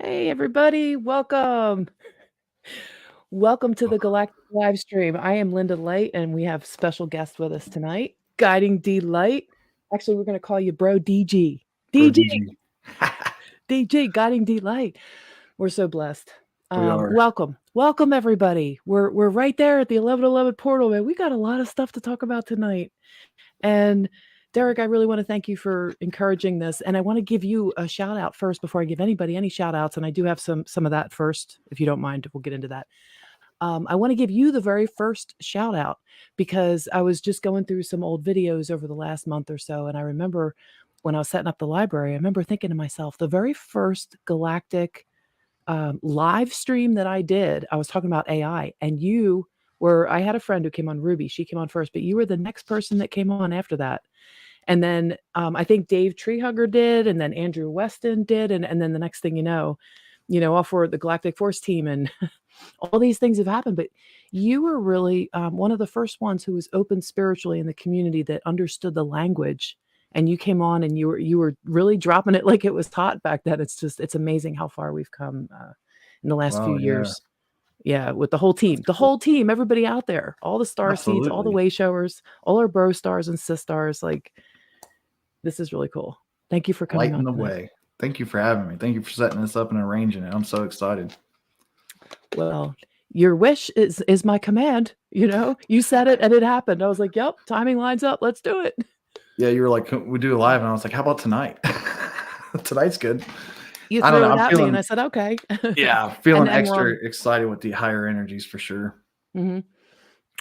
Hey, everybody, welcome. Welcome to the Galactic live stream. I am Lynda Light, and we have special guest with us tonight, Guiding D Light. Actually, we're going to call you Bro DG. Bro DG, DG. DG, Guiding D Light. We're so blessed. We are. Welcome, everybody. We're right there at the 1111 portal, man. We got a lot of stuff to talk about tonight. And Derek, I really want to thank you for encouraging this. And I want to give you a shout out first before I give anybody any shout outs. And I do have some of that first, if you don't mind. We'll get into that. I want to give you the very first shout out because I was just going through some old videos over the last month or so. And I remember when I was setting up the library, I remember thinking to myself, the very first Galactic live stream that I did, I was talking about AI, and I had a friend who came on, Ruby. She came on first, but you were the next person that came on after that. And then I think Dave Treehugger did, and then Andrew Weston did, and then the next thing you know, all for the Galactic Force team, and all these things have happened. But you were really one of the first ones who was open spiritually in the community that understood the language. And you came on, and you were really dropping it like it was hot back then. It's amazing how far we've come in the last few years. Yeah, with the whole team, everybody out there, all the star seeds, all the way showers, all our bro stars and sis stars. Like, this is really cool. Thank you for coming on. Lighting the way. Thank you for having me. Thank you for setting this up and arranging it. I'm so excited. Well, your wish is my command. You said it and it happened. I was like, yep, timing lines up. Let's do it. Yeah, you were like, we do it live. And I was like, how about tonight? Tonight's good. You threw it at me and I said, okay. Yeah, feeling extra excited with the higher energies for sure. Mm-hmm.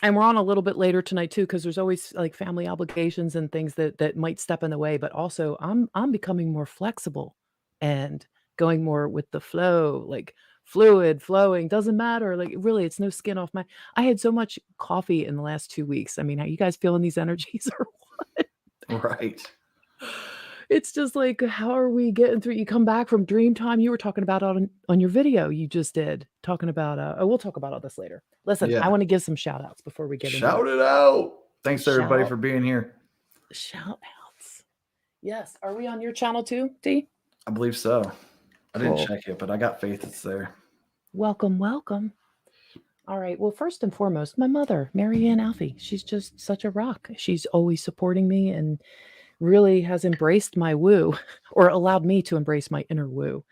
And we're on a little bit later tonight too, because there's always like family obligations and things that might step in the way. But also, I'm becoming more flexible and going more with the flow, like fluid, flowing, doesn't matter. Like, really, it's no skin off my. I had so much coffee in the last 2 weeks. I mean, are you guys feeling these energies or what? Right. It's just like, how are we getting through? You come back from Dreamtime. You were talking about on your video you just did, talking about, we'll talk about all this later. Listen, I want to give some shout outs before we get into it. Shout it out. Thanks everybody for being here. Shout outs. Yes. Are we on your channel too, D? I believe so. I didn't check it, but I got faith it's there. Welcome. All right. Well, first and foremost, my mother, Marianne Alfie. She's just such a rock. She's always supporting me and really has embraced my woo, or allowed me to embrace my inner woo.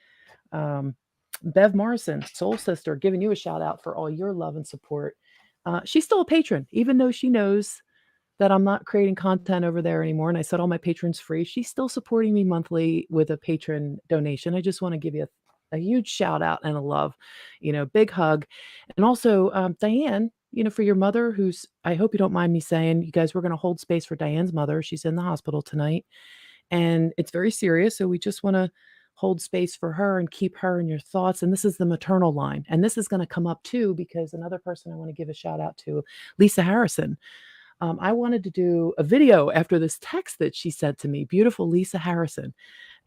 Bev Morrison, soul sister, giving you a shout out for all your love and support. She's still a patron, even though she knows that I'm not creating content over there anymore. And I set all my patrons free. She's still supporting me monthly with a patron donation. I just want to give you a huge shout out and a love, big hug. And also, Diane, for your mother, who's, I hope you don't mind me saying, you guys, we're going to hold space for Diane's mother. She's in the hospital tonight and it's very serious. So we just want to hold space for her and keep her in your thoughts. And this is the maternal line. And this is going to come up too, because another person I want to give a shout out to, Lisa Harrison. I wanted to do a video after this text that she sent to me, beautiful Lisa Harrison.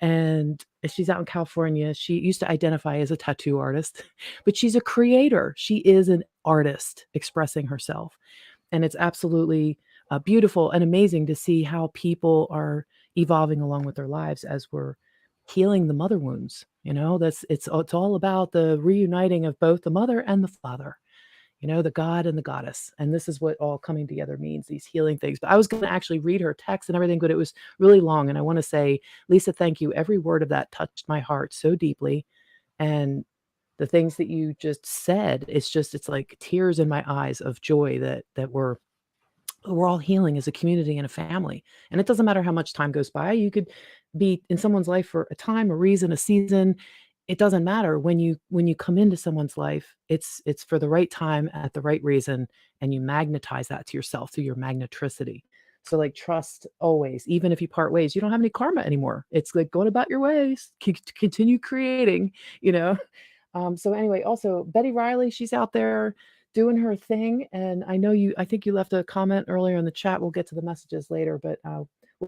And she's out in California. She used to identify as a tattoo artist, but she's a creator. She is an artist expressing herself. And it's absolutely beautiful and amazing to see how people are evolving along with their lives as we're healing the mother wounds. It's all about the reuniting of both the mother and the father. The God and the goddess. And this is what all coming together means, these healing things. But I was going to actually read her text and everything, but it was really long. And I want to say, Lisa, thank you. Every word of that touched my heart so deeply. And the things that you just said, it's like tears in my eyes of joy that we're all healing as a community and a family. And it doesn't matter how much time goes by. You could be in someone's life for a time, a reason, a season. It doesn't matter. When you come into someone's life, it's for the right time at the right reason, and you magnetize that to yourself through your magnetricity. So like, trust always, even if you part ways, you don't have any karma anymore. It's like going about your ways, continue creating, So anyway, also Betty Riley, she's out there doing her thing. And I think you left a comment earlier in the chat. We'll get to the messages later, but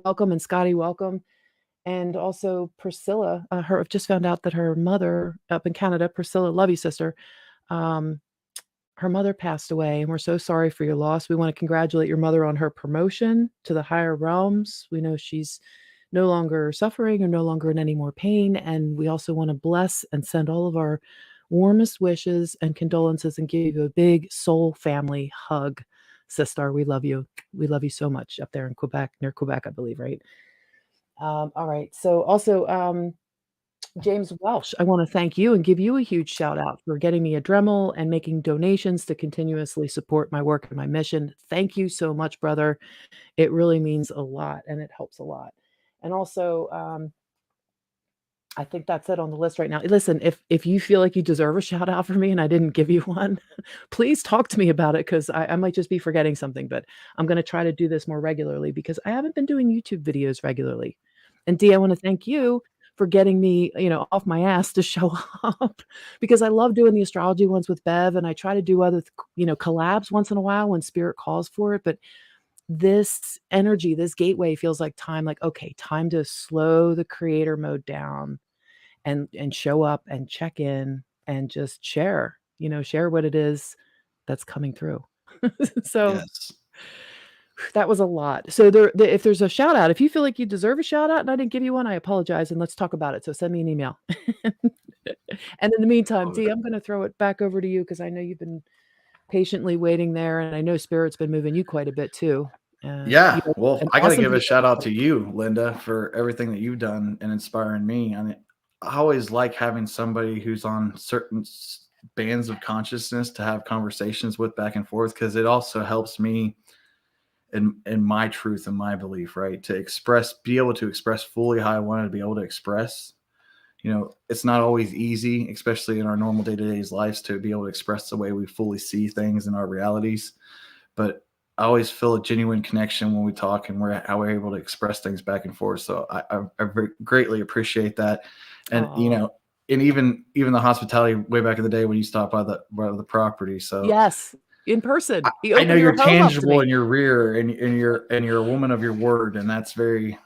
welcome. And Scotty, welcome. And also Priscilla, I've just found out that her mother up in Canada, Priscilla, love you, sister. Her mother passed away, and we're so sorry for your loss. We want to congratulate your mother on her promotion to the higher realms. We know she's no longer suffering or no longer in any more pain. And we also want to bless and send all of our warmest wishes and condolences and give you a big soul family hug. Sister, we love you. We love you so much up there in Quebec, near Quebec, I believe, right? All right. So also, James Welsh, I want to thank you and give you a huge shout out for getting me a Dremel and making donations to continuously support my work and my mission. Thank you so much, brother. It really means a lot and it helps a lot. And also, I think that's it on the list right now. Listen, if you feel like you deserve a shout out for me and I didn't give you one, please talk to me about it because I might just be forgetting something. But I'm going to try to do this more regularly because I haven't been doing YouTube videos regularly. And Dee, I want to thank you for getting me, off my ass to show up because I love doing the astrology ones with Bev and I try to do other, collabs once in a while when spirit calls for it. But this energy, this gateway feels like time, like, okay, time to slow the creator mode down and show up and check in and just share, share what it is that's coming through. So Yes. that was a lot. So if there's a shout out, if you feel like you deserve a shout out and I didn't give you one, I apologize and let's talk about it. So send me an email. And in the meantime, Love Dee, it. I'm going to throw it back over to you because I know you've been patiently waiting there, and I know Spirit's been moving you quite a bit too. You Yeah. have Well, an I got to awesome give a video. shout out to you, Linda, for everything that you've done and inspiring me. I mean, I always like having somebody who's on certain bands of consciousness to have conversations with back and forth because it also helps me in my truth and my belief, right? To express, be able to express fully how I wanted to be able to express. It's not always easy, especially in our normal day to day lives, to be able to express the way we fully see things in our realities. But I always feel a genuine connection when we talk and how we're able to express things back and forth. So I greatly appreciate that. And, Aw. and even the hospitality way back in the day when you stopped by the property. So Yes, in person. He I know opened your you're home up to tangible me. and you're rear and you're a woman of your word. And it's very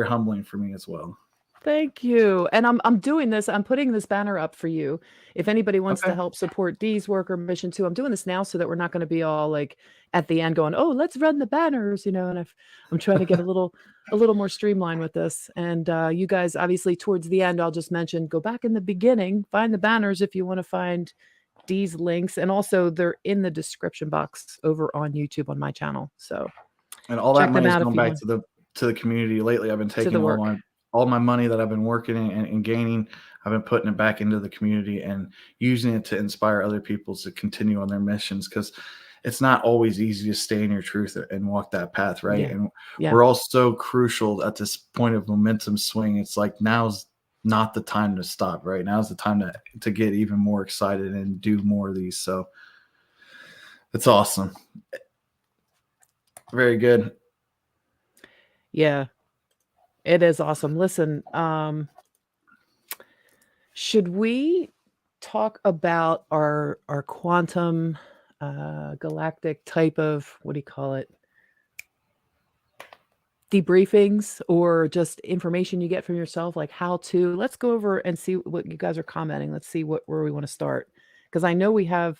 humbling for me as well. Thank you. And I'm doing this. I'm putting this banner up for you. If anybody wants to Okay. help support Dee's work or mission too, I'm doing this now so that we're not going to be all like at the end going, "Oh, let's run the banners," and I'm trying to get a little more streamlined with this. And you guys, obviously, towards the end, I'll just mention go back in the beginning, find the banners if you want to find Dee's links, and also they're in the description box over on YouTube on my channel. So And all that check them money is out if going you back want to the community. Lately, I've been to the taking work. all my money that I've been working and gaining. I've been putting it back into the community and using it to inspire other people to continue on their missions because it's not always easy to stay in your truth and walk that path, right? Yeah, And yeah. we're all so crucial at this point of momentum swing. It's like now's not the time to stop, right? Now's the time to get even more excited and do more of these. So it's awesome. Very good. Yeah. It is awesome. Listen, should we talk about our quantum galactic type of what do you call it? Debriefings or just information you get from yourself, like how to let's go over and see what you guys are commenting. Let's see where we want to start. Because I know we have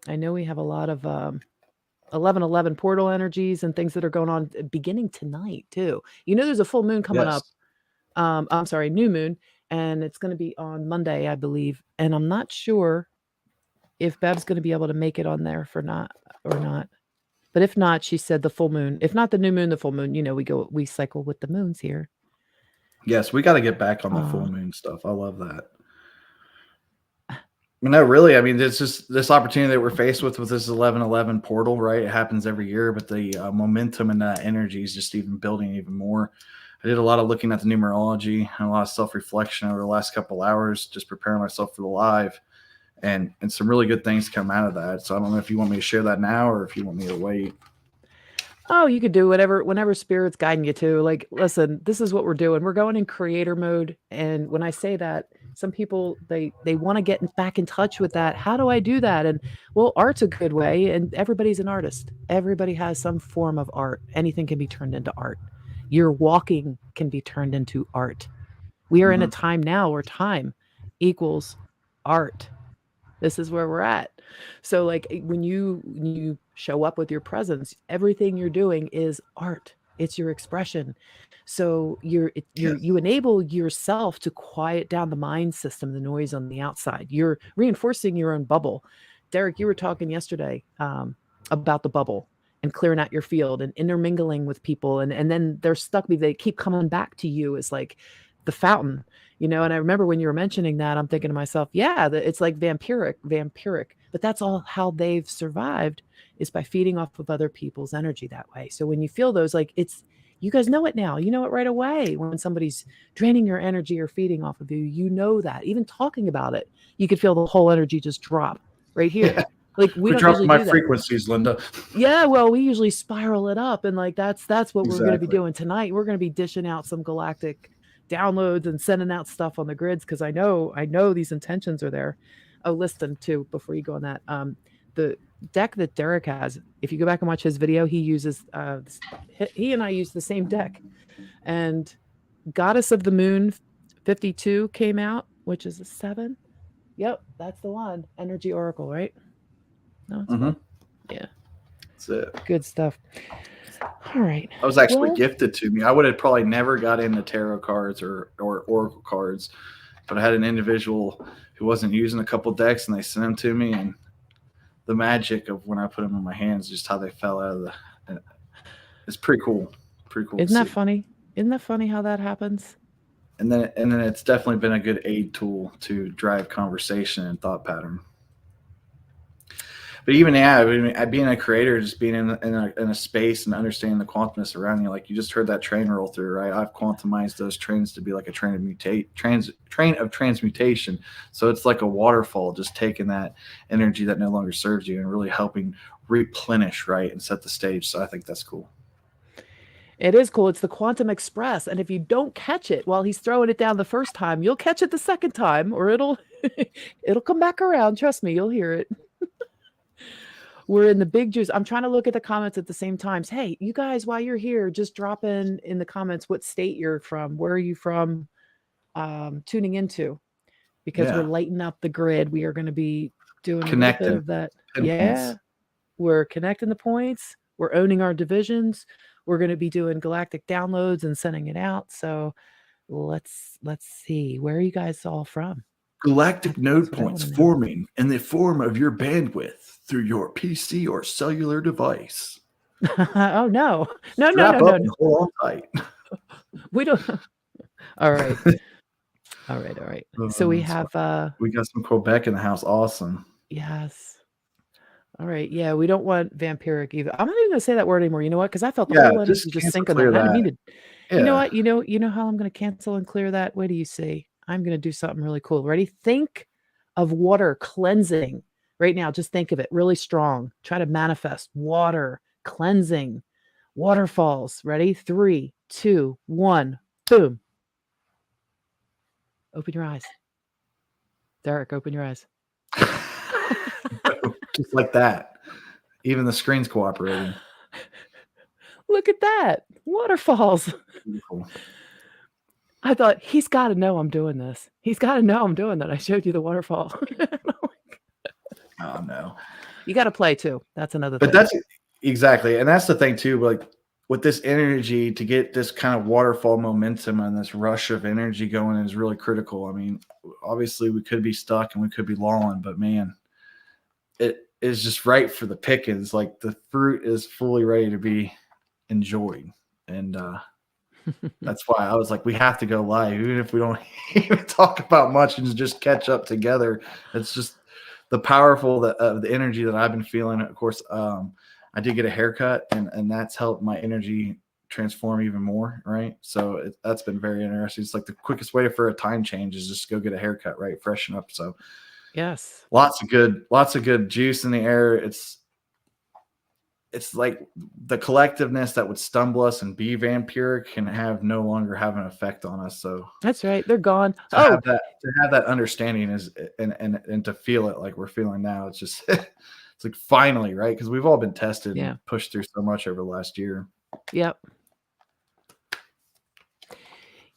a lot of 1111 portal energies and things that are going on beginning tonight too. There's a full moon coming up. Yes. I'm sorry, new moon, and it's gonna be on Monday, I believe, and I'm not sure if Bev's gonna be able to make it on there for not or not. But if not, she said the full moon. If not the new moon, the full moon, we cycle with the moons here. Yes, we got to get back on the full Aw. moon stuff. I love that. No, really. I mean, there's just this opportunity that we're faced with this 1111 portal, right? It happens every year, but the momentum and that energy is just even building even more. I did a lot of looking at the numerology and a lot of self reflection over the last couple hours, just preparing myself for the live, and some really good things come out of that. So I don't know if you want me to share that now or if you want me to wait. Oh, you could do whatever whenever spirit's guiding you to. Like, listen, this is what we're doing. We're going in creator mode, and when I say that, some people they wanna get back in touch with that. How do I do that? And, well, art's a good way, and everybody's an artist. Everybody has some form of art. Anything can be turned into art. Your walking can be turned into art. We are in a Hmm. time now where time equals art. This is where we're at. So, like, when you show up with your presence, everything you're doing is art. It's your expression. So you enable yourself to quiet down the mind system, the noise on the outside. You're reinforcing your own bubble. Derek, you were talking yesterday about the bubble and clearing out your field and intermingling with people, and then they're stuck. They keep coming back to you as like the fountain, And I remember when you were mentioning that, I'm thinking to myself, yeah, it's like vampiric, but that's all how they've survived, is by feeding off of other people's energy that way. So when you feel those, like, you guys know it now. You know it right away when somebody's draining your energy or feeding off of you. You know that. Even talking about it, you could feel the whole energy just drop right here. Yeah. Like, we We're don't dropping usually my do that. frequencies, Lynda. Yeah, well, we usually spiral it up, and like that's what we're going to be Exactly. doing tonight. We're going to be dishing out some galactic downloads and sending out stuff on the grids, because I know these intentions are there. Oh, listen too, before you go on that, the deck that Derek has, if you go back and watch his video, he uses he and I use the same deck, and Goddess of the Moon 52 came out, which is a 7. Yep, that's the one. Energy Oracle, right? No, it's what? Yeah. That's it. Good stuff. All right. I was actually Well, gifted to me. I would have probably never got into tarot cards or oracle cards, but I had an individual who wasn't using a couple decks, and they sent them to me, and the magic of when I put them in my hands, just how they fell out of the. It's pretty cool. Pretty cool. isn't that funny? Isn't that funny how that happens? And then it's definitely been a good aid tool to drive conversation and thought pattern. But even being a creator, just being in a space and understanding the quantumness around you, like you just heard that train roll through, right? I've quantumized those trains to be like a train of transmutation. So it's like a waterfall, just taking that energy that no longer serves you and really helping replenish, right, and set the stage. So I think that's cool. It is cool. It's the Quantum Express, and if you don't catch it while he's throwing it down the first time, you'll catch it the second time, or it'll come back around. Trust me, you'll hear it. We're in the big juice. I'm trying to look at the comments at the same time. Hey, you guys, while you're here, just drop in the comments what state you're from. Where are you from tuning into? Because we're lighting up the grid. We are going to be doing a little bit of that. Yeah. We're connecting the points. We're owning our divisions. We're going to be doing galactic downloads and sending it out. So let's see. Where are you guys all from? Galactic node points forming in the form of your bandwidth through your PC or cellular device. Oh, no. No. Hold on tight. We don't. All right. All right. So we have... we got some Quebec in the house. Awesome. Yes. All right. Yeah, we don't want vampiric either. I'm not even going to say that word anymore. You know what? Because I felt the whole energy just sink on that. I didn't mean to. Yeah. You know what? You know how I'm going to cancel and clear that? What do you see? I'm going to do something really cool. Ready? Think of water cleansing right now. Just think of it really strong. Try to manifest water cleansing, waterfalls. Ready? 3, 2, 1. Boom. Open your eyes. Derek, open your eyes. Just like that. Even the screen's cooperating. Look at that. Waterfalls. Beautiful. I thought, he's got to know I'm doing this. He's got to know I'm doing that. I showed you the waterfall. Oh, no. You got to play too. That's another thing. But that's exactly. And that's the thing too. Like with this energy, to get this kind of waterfall momentum and this rush of energy going is really critical. I mean, obviously we could be stuck and we could be lolling, but man, it is just right for the pickings. Like the fruit is fully ready to be enjoyed. And, that's why I was like, we have to go live, even if we don't even talk about much and just catch up together. It's just the powerful the energy that I've been feeling. Of course, I did get a haircut, and that's helped my energy transform even more. Right, so that's been very interesting. It's like the quickest way for a time change is just go get a haircut, right, freshen up. So yes, lots of good juice in the air. It's like the collectiveness that would stumble us and be vampiric can no longer have an effect on us. So that's right. They're gone. To have that understanding is and to feel it like we're feeling now. It's just it's like finally, right? Because we've all been tested and pushed through so much over the last year. Yep.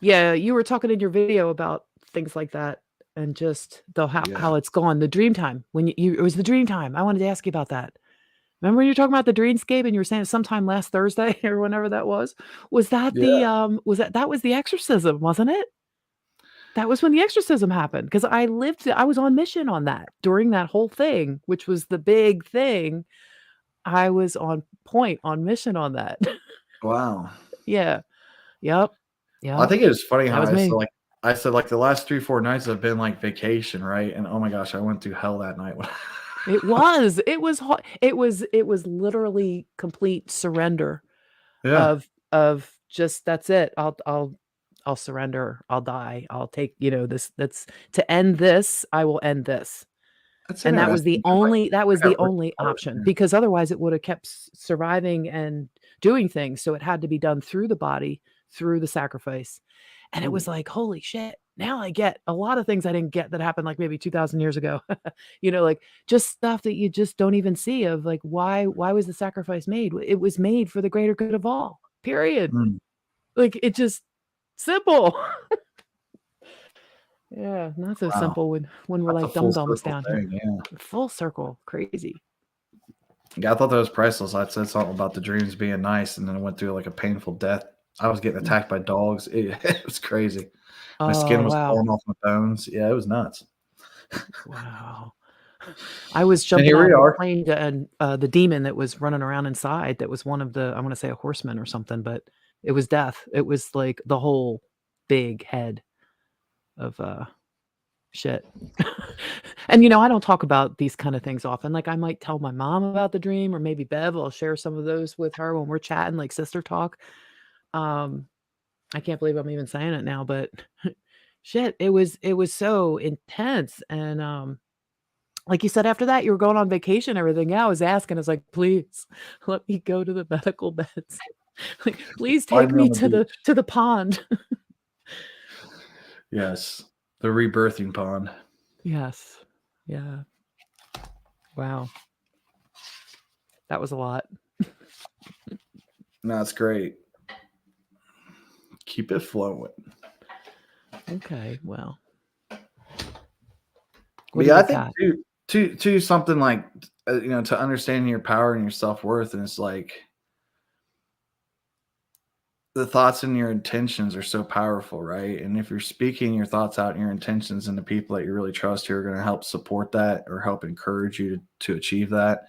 Yeah, you were talking in your video about things like that and just how it's gone. The dream time when it was the dream time. I wanted to ask you about that. Remember when you were talking about the dreamscape and you were saying sometime last Thursday or whenever that was? Was that Yeah. that was the exorcism, wasn't it? That was when the exorcism happened, because I was on mission on that during that whole thing, which was the big thing. I was on point, on mission on that. Wow. Yeah. Yep. I Yep. think it was funny That how was me. I said, like, the last 3, 4 nights have been like vacation, right? And, oh my gosh, I went through hell that night when It was literally complete surrender Yeah. of just, "That's it. I'll surrender. I'll die. I'll take, that's to end this, I will end this." That's And interesting because, like, that was I the got really only hard, option, yeah. because otherwise it would have kept surviving and doing things, so it had to be done through the body, through the sacrifice, and it Ooh. was like, "Holy shit, now I get a lot of things I didn't get that happened, like, maybe 2,000 years ago." Like, just stuff that you just don't even see of, like, why was the sacrifice made? It was made for the greater good of all, period. Mm. Like, it just simple. Yeah, not so Wow. simple when we're That's a like full dum-dums circle down here. thing, yeah. Full circle, crazy. Yeah, I thought that was priceless. I said something about the dreams being nice, and then I went through, like, a painful death. I was getting Mm. attacked by dogs. It was crazy. My Oh, skin was wow. falling off my bones. Yeah, it was nuts. Wow. I was And jumping here out we of a are. plane to and, the demon that was running around inside, that was one of the, I wanna say, a horseman or something, but it was death. It was, like, the whole big head of, shit. And, I don't talk about these kinda things often. Like, I might tell my mom about the dream, or maybe Bev, I'll share some of those with her when we're chatting, like sister talk. Um, I can't believe I'm even saying it now, but shit, it was so intense, and, like you said, after that, you were going on vacation, everything. Yeah, I was asking, I was like, "Please, let me go to the medical beds. Like, please Find take me on me the to the beach. to the pond." Yes. The rebirthing pond. Yes. Yeah. Wow. That was a lot. No, it's great. Keep it flowing. Okay, well, what But do yeah, I you think got? too something like, to understand your power and your self-worth, and it's like the thoughts and your intentions are so powerful, right? And if you're speaking your thoughts out and your intentions into people that you really trust who are going to help support that or help encourage you to achieve that,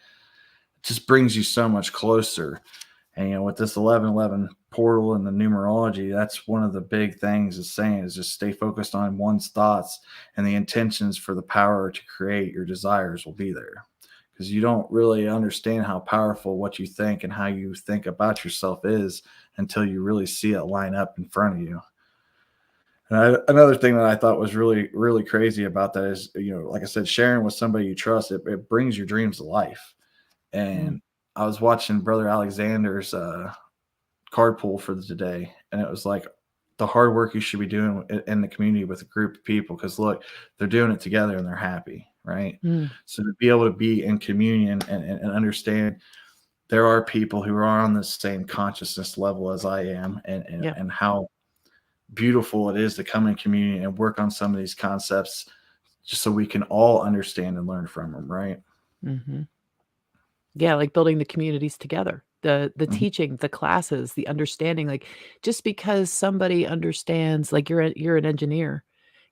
it just brings you so much closer. And with this 1111 portal and the numerology, that's one of the big things is saying is just stay focused on one's thoughts, and the intentions for the power to create your desires will be there. Because you don't really understand how powerful what you think and how you think about yourself is until you really see it line up in front of you. And another thing that I thought was really, really crazy about that is, like I said, sharing with somebody you trust, it brings your dreams to life. Mm, And I was watching Brother Alexander's card pool for today, and it was like the hard work you should be doing in the community with a group of people. Because look, they're doing it together and they're happy, right? mm, So to be able to be in communion and understand there are people who are on the same consciousness level as I am, yeah, and how beautiful it is to come in communion and work on some of these concepts just so we can all understand and learn from them, right? mhm. Yeah, like building the communities together, the Mhm. teaching, the classes, the understanding, like, just because somebody understands, like, you're an engineer,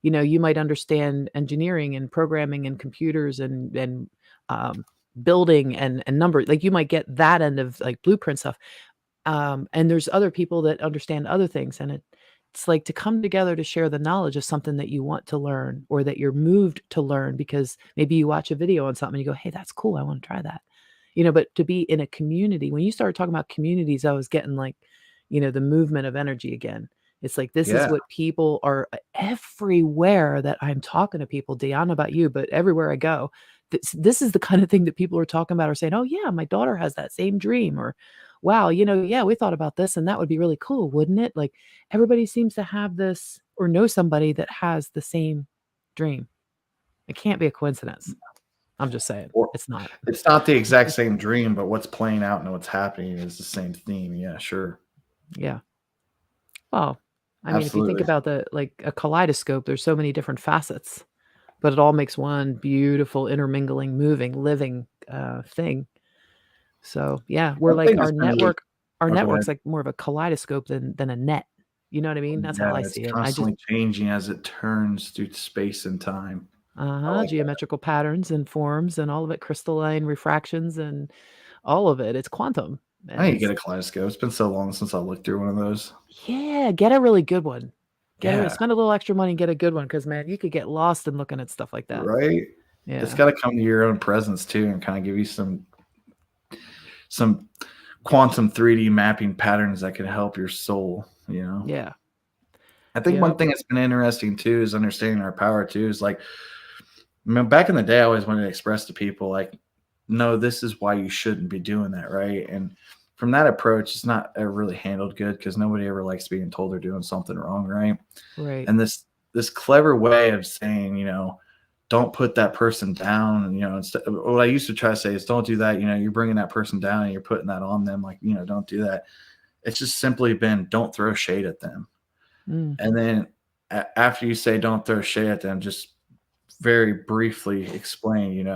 you might understand engineering and programming and computers um, building and number, like, you might get that end of, like, blueprint stuff. And there's other people that understand other things, and it's like to come together to share the knowledge of something that you want to learn, or that you're moved to learn because maybe you watch a video on something and you go, "Hey, that's cool. I want to try that." But to be in a community, when you started talking about communities, I was getting like, the movement of energy again. It's like this is Yeah. what people are everywhere that I'm talking to people. Dee, I don't know about you, but everywhere I go, this is the kind of thing that people are talking about, or saying, "Oh yeah, my daughter has that same dream," or "Wow, yeah, we thought about this and that would be really cool, wouldn't it?" Like, everybody seems to have this or know somebody that has the same dream. It can't be a coincidence. I'm just saying. Or It's not. it's not the exact same dream, but what's playing out and what's happening is the same theme. Yeah, sure. Yeah. Well, I mean, if you think Absolutely. about like a kaleidoscope, there's so many different facets, but it all makes one beautiful intermingling, moving, living thing. So, yeah, we're One like thing that's been really our oh, go ahead. network's like more of a kaleidoscope than a net. You know what I mean? That's how Yeah, I it's see it. I just constantly changing as it turns through space and time. I uh-huh, like that. geometrical patterns and forms and all of it, crystalline refractions and all of it. It's quantum, I and need to get it's a kaleidoscope. It's been so long since I looked through one of those. yeah, get a really good one. Yeah, Spend a little extra money and get a good one because man, you could get lost in looking at stuff like that. right? It's Yeah. gotta come to your own presence too and kinda give you some quantum 3D mapping patterns that can help your soul, you know? Yeah. I think one Yep. thing that's been interesting too is understanding our power too is like, back in the day, I always wanted to express to people like, no, this is why you shouldn't be doing that, right? And from that approach, it's not ever really handled good because nobody ever likes being told they're doing something wrong, right? Right. And this clever way of saying, don't put that person down. Instead, what I used to try to say is, don't do that. You're bringing that person down and you're putting that on them. Like, don't do that. It's just simply been, don't throw shade at them. Mm. And then after you say, don't throw shade at them, just very briefly explain,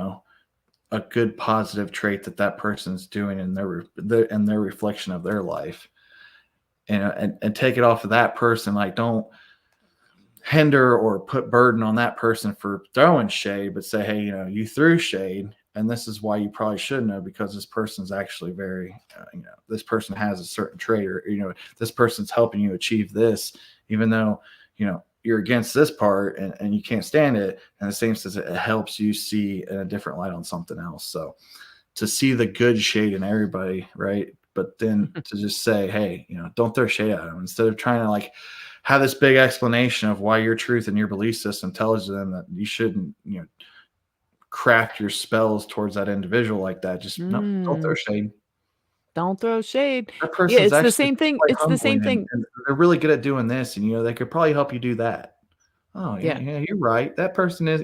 a good positive trait that that person's doing in their reflection of their life, and take it off of that person. Like, don't hinder or put burden on that person for throwing shade, but say, hey, you threw shade, and this is why you probably should know because this person's actually very, this person has a certain trait, or this person's helping you achieve this, even though you're against this part and you can't stand it. And the same says it helps you see in a different light on something else. So to see the good shade in everybody, right? But then to just say, hey, don't throw shade at them instead of trying to like have this big explanation of why your truth and your belief system tells them that you shouldn't, craft your spells towards that individual like that. Just no, don't throw Mm. shade. Don't throw shade. That Yeah, person's it's the actually same thing. quite It's the same humbling, and, thing. and they're really good at doing this, and they could probably help you do that. Oh yeah, Yeah. yeah, you're right. That person is,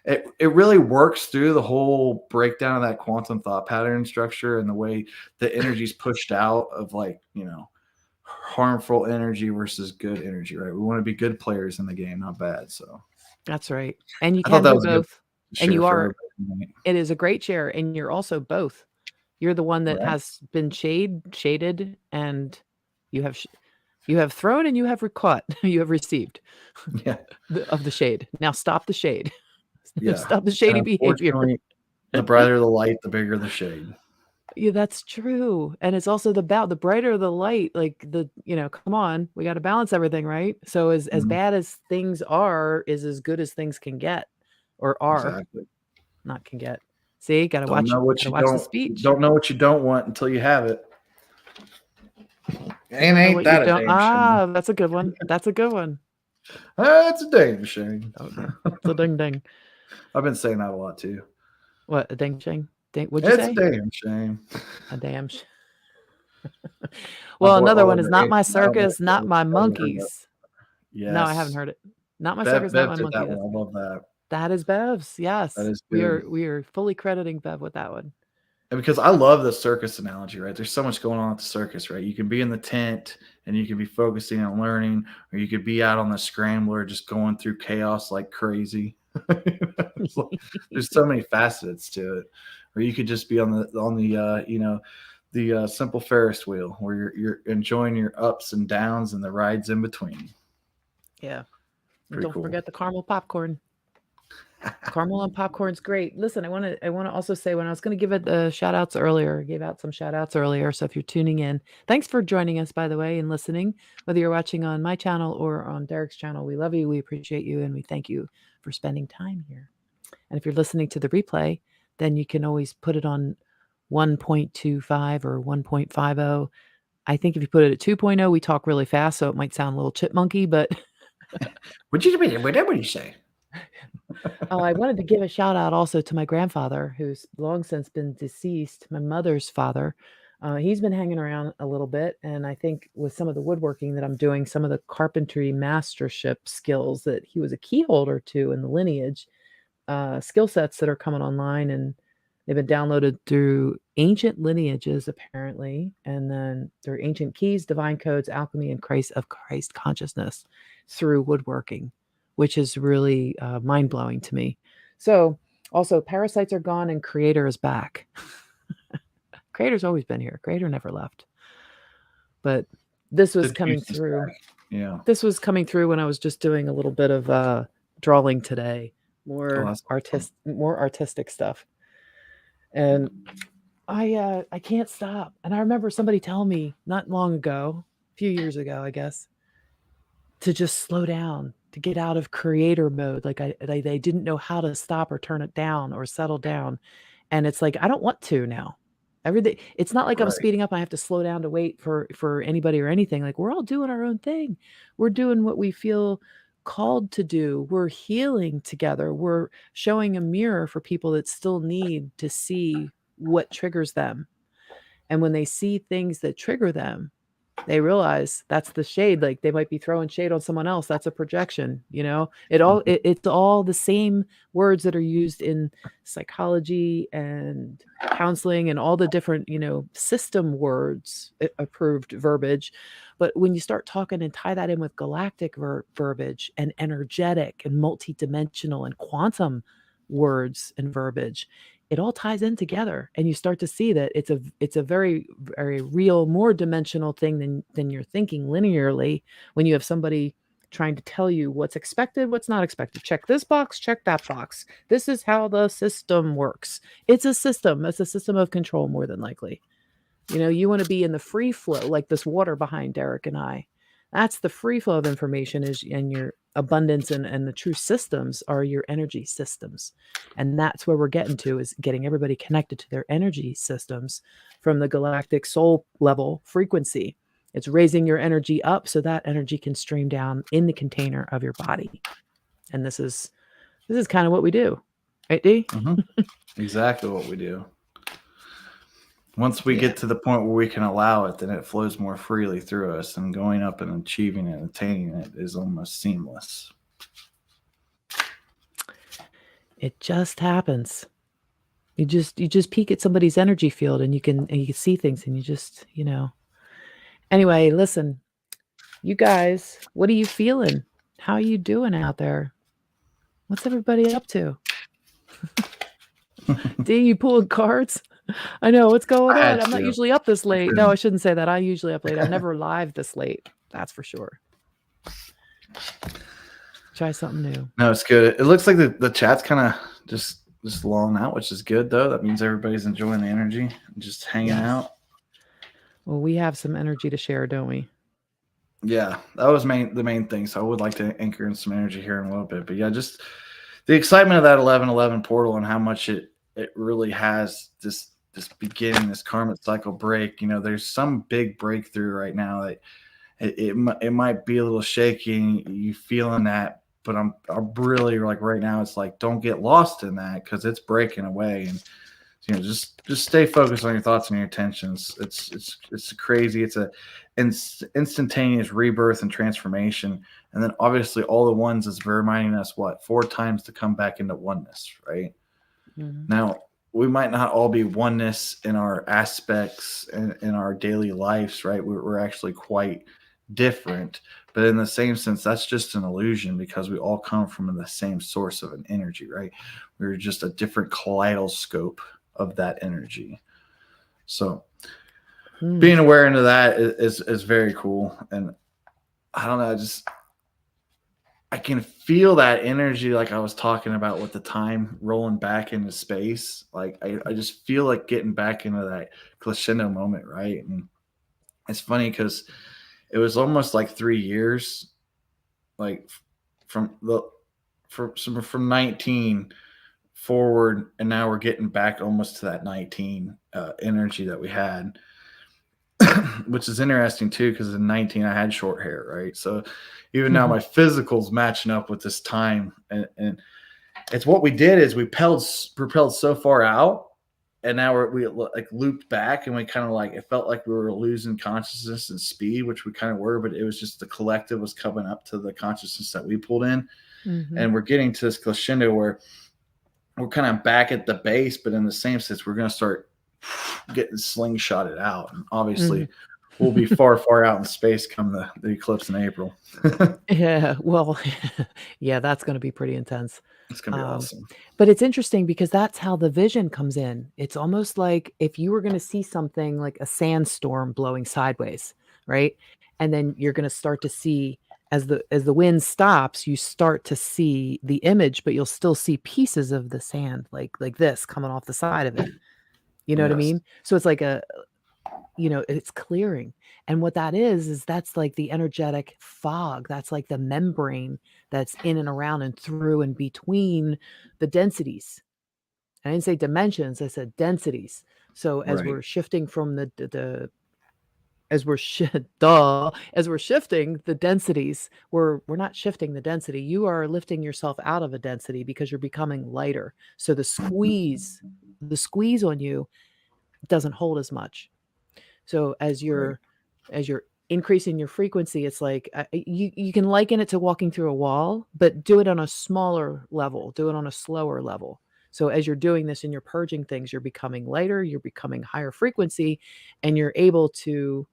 it really works through the whole breakdown of that quantum thought pattern structure and the way the energy's pushed out of like, harmful energy versus good energy, right? We want to be good players in the game, not bad. So That's right. And you I thought can that do was a good both. And share you for are everybody. it is a great share, and you're also both. You're the one that Right? has been shaded, and you have sh you have thrown and you have caught. You have received Yeah. of the shade. Now stop the shade. Yeah. Stop the And shady behavior. unfortunately, the brighter the light, the bigger the shade. Yeah, that's true, and it's also the brighter the light, like, come on, we gotta balance everything, right? So as Mhm. bad as things are is as good as things can get, or are, Exactly. not can get. See, Don't know what gotta you watch the don't speech. don't know what you don't want until you have it. You And don't know ain't what you that a don't damn shame? that's a good one, that's a good one. That's a damn shame. Okay, it's a ding ding. I've been saying that a lot too. What, a ding shing? Ding what'd you It's a say? damn shame. A damn sh My Well, boy another one is Oliver "Not hates my when I don't circus, know not if my you probably heard that. monkeys." No, I haven't Yes. heard it. "Not my circus, not Bev my did monkey," that that's one. I love that. that is Bev's, That yes. is We good. are fully crediting Bev with that one. And because I love the circus analogy, right? There's so much going on at the circus, right? You can be in the tent and you can be focusing on learning, or you could be out on the scrambler just going through chaos like crazy. It's like- there's so many facets to it. Or you could just be on the simple Ferris wheel where you're enjoying your ups and downs and the rides in between. Yeah, and Pretty don't cool. forget the caramel popcorn. Caramel and popcorn's great. Listen, I wanna also say when I was gonna give it the shout outs earlier, I gave out some shout outs earlier, so if you're tuning in, thanks for joining us, by the way, and listening, whether you're watching on my channel or on Derek's channel. We love you, we appreciate you, and we thank you for spending time here. And if you're listening to the replay, then you can always put it on 1.25 or 1.50. I think if you put it at 2.0, we talk really fast, so it might sound a little chipmunky, but What did you say? oh, I wanted to give a shout out also to my grandfather, who's long since been deceased, my mother's father. He's been hanging around a little bit, and I think with some of the woodworking that I'm doing, some of the carpentry mastership skills that he was a key holder to in the lineage, skill sets that are coming online, and they've been downloaded through ancient lineages, apparently, and then through ancient keys, divine codes, alchemy, and Christ consciousness through woodworking, which is really mind blowing to me. So, also, parasites are gone and creator is back. Creator's always been here. Creator never left. But this was The coming juice is through. back. Yeah. This was coming through when I was just doing a little bit of drawing today. Oh, that's awesome. More artistic stuff. And I can't stop. And I remember somebody telling me not long ago, a few years ago, I guess, to just slow down, to get out of creator mode. Like they didn't know how to stop or turn it down or settle down. And it's like I don't want to now. Everything, it's not like I'm Right. speeding up. I have to slow down to wait for anybody or anything. Like we're all doing our own thing. We're doing what we feel called to do. We're healing together. We're showing a mirror for people that still need to see what triggers them. And when they see things that trigger them, they realize that's the shade. Like they might be throwing shade on someone else. That's a projection, Mhm. it's all the same words that are used in psychology and counseling and all the different, system words, approved verbiage. But when you start talking and tie that in with galactic verbiage and energetic and multidimensional and quantum words and verbiage, it all ties in together, and you start to see that it's a very, very real, more dimensional thing than you're thinking linearly. When you have somebody trying to tell you what's expected, what's not expected, check this box, check that box, this is how the system works. It's a system. It's a system of control, more than likely. You want to be in the free flow, like this water behind Derek and I. That's the free flow of information, and your abundance, and the true systems are your energy systems. And that's where we're getting to, is getting everybody connected to their energy systems from the galactic soul level frequency. It's raising your energy up so that energy can stream down in the container of your body. And this is kind of what we do. Right, D? Mhm. Exactly what we do. Once we Yeah. get to the point where we can allow it, then it flows more freely through us, and going up and achieving it and attaining it is almost seamless. It just happens. You just peek at somebody's energy field, and you can see things, and you just. Anyway, listen, you guys, what are you feeling? How are you doing out there? What's everybody up to? D, you pulling cards? I know, what's going I on? had I'm not to. usually up this I late. No, I couldn't. shouldn't say that. I usually up late. I'm never live this late. That's for sure. Try something new. No, it's good. It looks like the chat's kind of just lulling out, which is good though. That means everybody's enjoying the energy, just hanging Yes. out. Well, we have some energy to share, don't we? Yeah, that was the main thing. So I would like to anchor in some energy here in a little bit, but yeah, just the excitement of that 1111 portal and how much it really has this beginning, this karmic cycle break. There's some big breakthrough right now that it might be a little shaky, and you feeling that, but I'm really like right now. It's like don't get lost in that because it's breaking away, and just stay focused on your thoughts and your intentions. It's crazy. It's a instantaneous rebirth and transformation, and then obviously all the ones is reminding us what 4 times to come back into oneness, right? Mhm. Now, we might not all be oneness in our aspects and in our daily lives, right? We're actually quite different, but in the same sense, that's just an illusion because we all come from the same source of an energy, right? We're just a different kaleidoscope of that energy. So Hmm. being aware into that is very cool. And I don't know, I can feel that energy like I was talking about with the time rolling back into space. Like I just feel like getting back into that crescendo moment, right? And it's funny because it was almost like 3 years, like from the from 19 forward, and now we're getting back almost to that 19 energy that we had. Which is interesting too, because in 19 I had short hair, right? So even now my physical's matching up with this time, and it's what we did is we propelled so far out, and now we like looped back, and we kind of like it felt like we were losing consciousness and speed, which we kind of were, but it was just the collective was coming up to the consciousness that we pulled in, Mhm. and we're getting to this crescendo where we're kind of back at the base, but in the same sense we're going to start getting slingshotted out, and obviously Mhm. we'll be far, far out in space come the eclipse in April. Yeah, well, yeah, that's gonna be pretty intense. It's gonna be Um, awesome. but it's interesting because that's how the vision comes in. It's almost like if you were gonna see something like a sandstorm blowing sideways, right? And then you're gonna start to see as the wind stops, you start to see the image, but you'll still see pieces of the sand like this coming off the side of it. You know what I Yes. mean? So it's like it's clearing. And what that is that's like the energetic fog. That's like the membrane that's in and around and through and between the densities. I didn't say dimensions, I said densities. So as Right. we're shifting from the as we're shi duh, as we're shifting the densities, we're not shifting the density. You are lifting yourself out of a density because you're becoming lighter. So the squeeze on you doesn't hold as much. So Right. as you're increasing your frequency, it's like you can liken it to walking through a wall, but do it on a smaller level, do it on a slower level. So as you're doing this and you're purging things, you're becoming lighter, you're becoming higher frequency, and you're able to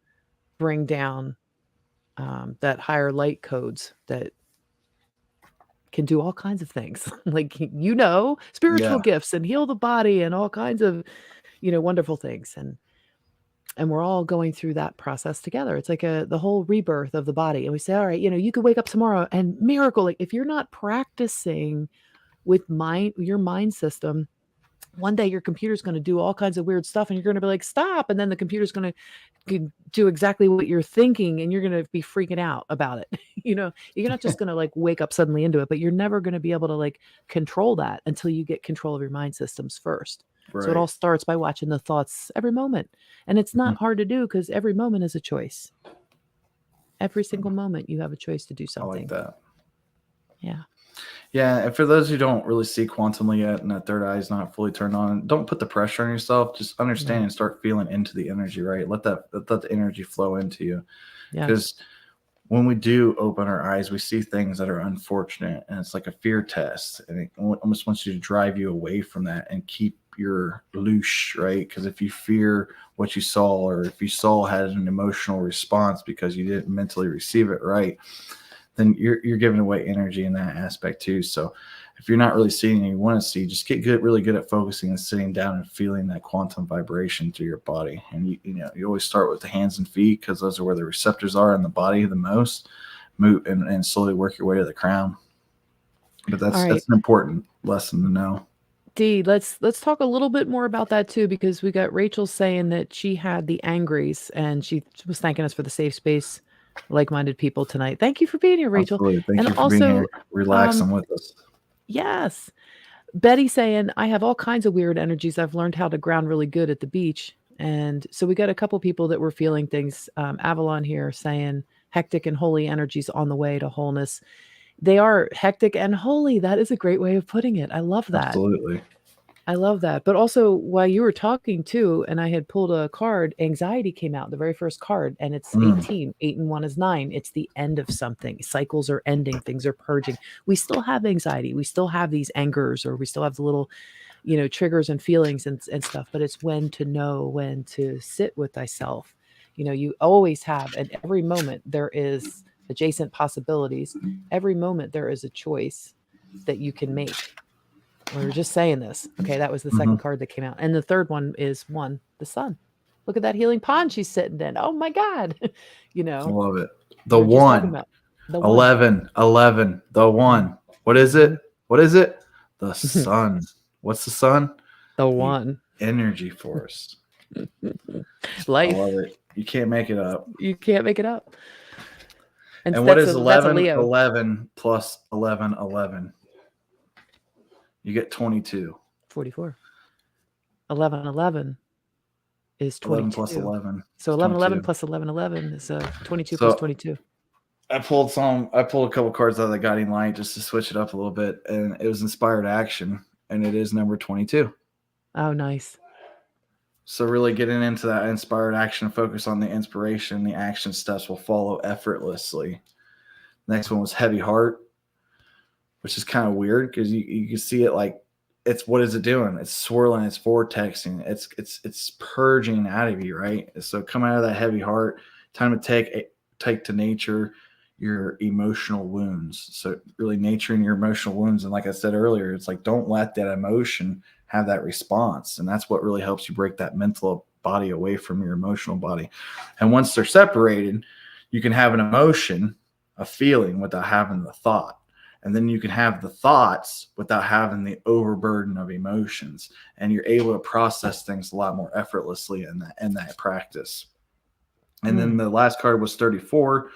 bring down that higher light codes that can do all kinds of things, like spiritual Yeah. gifts and heal the body and all kinds of wonderful things. And we're all going through that process together. It's like the whole rebirth of the body. And we say, all right, you could wake up tomorrow and miracle. Like if you're not practicing with your mind system, one day your computer's going to do all kinds of weird stuff and you're going to be like, stop. And then the computer's going to do exactly what you're thinking and you're going to be freaking out about it. You're not just going to like wake up suddenly into it, but you're never going to be able to like control that until you get control of your mind systems first. So it all Right. starts by watching the thoughts every moment. And it's not Mhm. hard to do because every moment is a choice. Every single moment you have a choice to do I like something. that. Yeah. Yeah, and for those who don't really see quantumly yet and that third eye is not fully turned on, don't put the pressure on yourself. Just understand Right. and start feeling into the energy, right? Let the energy flow into you. Yes. Because when we do open our eyes, we see things that are unfortunate, and it's like a fear test, and it almost wants you to drive you away from that and keep your loose, right? Because if you fear what you saw, or if you saw had an emotional response because you didn't mentally receive it right, then you're giving away energy in that aspect too. So if you're not really seeing and you want to see, just get really good at focusing and sitting down and feeling that quantum vibration through your body. And you always start with the hands and feet because those are where the receptors are in the body the most. Move and slowly work your way to the crown. But All right. that's an important lesson to know. Dee, let's talk a little bit more about that too, because we got Rachel saying that she had the angries and she was thanking us for the safe space, like-minded people tonight. Thank you for being here, Rachel. Absolutely. Thank And you for being here, also, relaxing with us. yes, Betty saying, I have all kinds of weird energies. I've learned how to ground really good at the beach. And so we got a couple people that were feeling things. Avalon here saying hectic and holy energies on the way to wholeness. They are hectic and holy. That is a great way of putting it. I love that. Absolutely. I love that. But also, while you were talking too, and I had pulled a card, anxiety came out, the very first card, and it's Mm, 18. 8 and 1 is 9. It's the end of something. Cycles are ending, things are purging. We still have anxiety. We still have these angers, or we still have the little, triggers and feelings and stuff. But it's when to know when to sit with thyself. You always have, and every moment there is adjacent possibilities. Every moment there is a choice that you can make. We were just saying this. Okay, that was the mhm. second card that came out. And the third one is one, the sun. Look at that healing pond she's sitting in. Oh my God. you I know, love it. The we were just talking one. about the one. 11, 11, the Mhm. one. What is Mhm. it? What is it? The sun. What's the sun? The The one. energy force. I Life. love it. You can't make it up. You can't make it up. And And what that's is a 11, Leo. 11 plus 11, 11? You get 22. 44. 11 is 11 plus 22. 11 So is 11 22. plus 11 is 22 plus So 22. I pulled a couple cards out of the guiding light just to switch it up a little bit. And it was inspired action. And it is number 22. Oh, nice. So really getting into that inspired action, focus on the inspiration, the action steps will follow effortlessly. Next one was heavy heart, which is kind of weird because you can see it like it's what is it doing? It's swirling, it's vortexing, it's purging out of you, right? So come out of that heavy heart, time to take to nature your emotional wounds. So really naturing your emotional wounds. And like I said earlier, it's like don't let that emotion have that response. And that's what really helps you break that mental body away from your emotional body. And once they're separated, you can have an emotion, a feeling without having the thought. And then you can have the thoughts without having the overburden of emotions, and you're able to process things a lot more effortlessly in that practice. And then the last card was 34,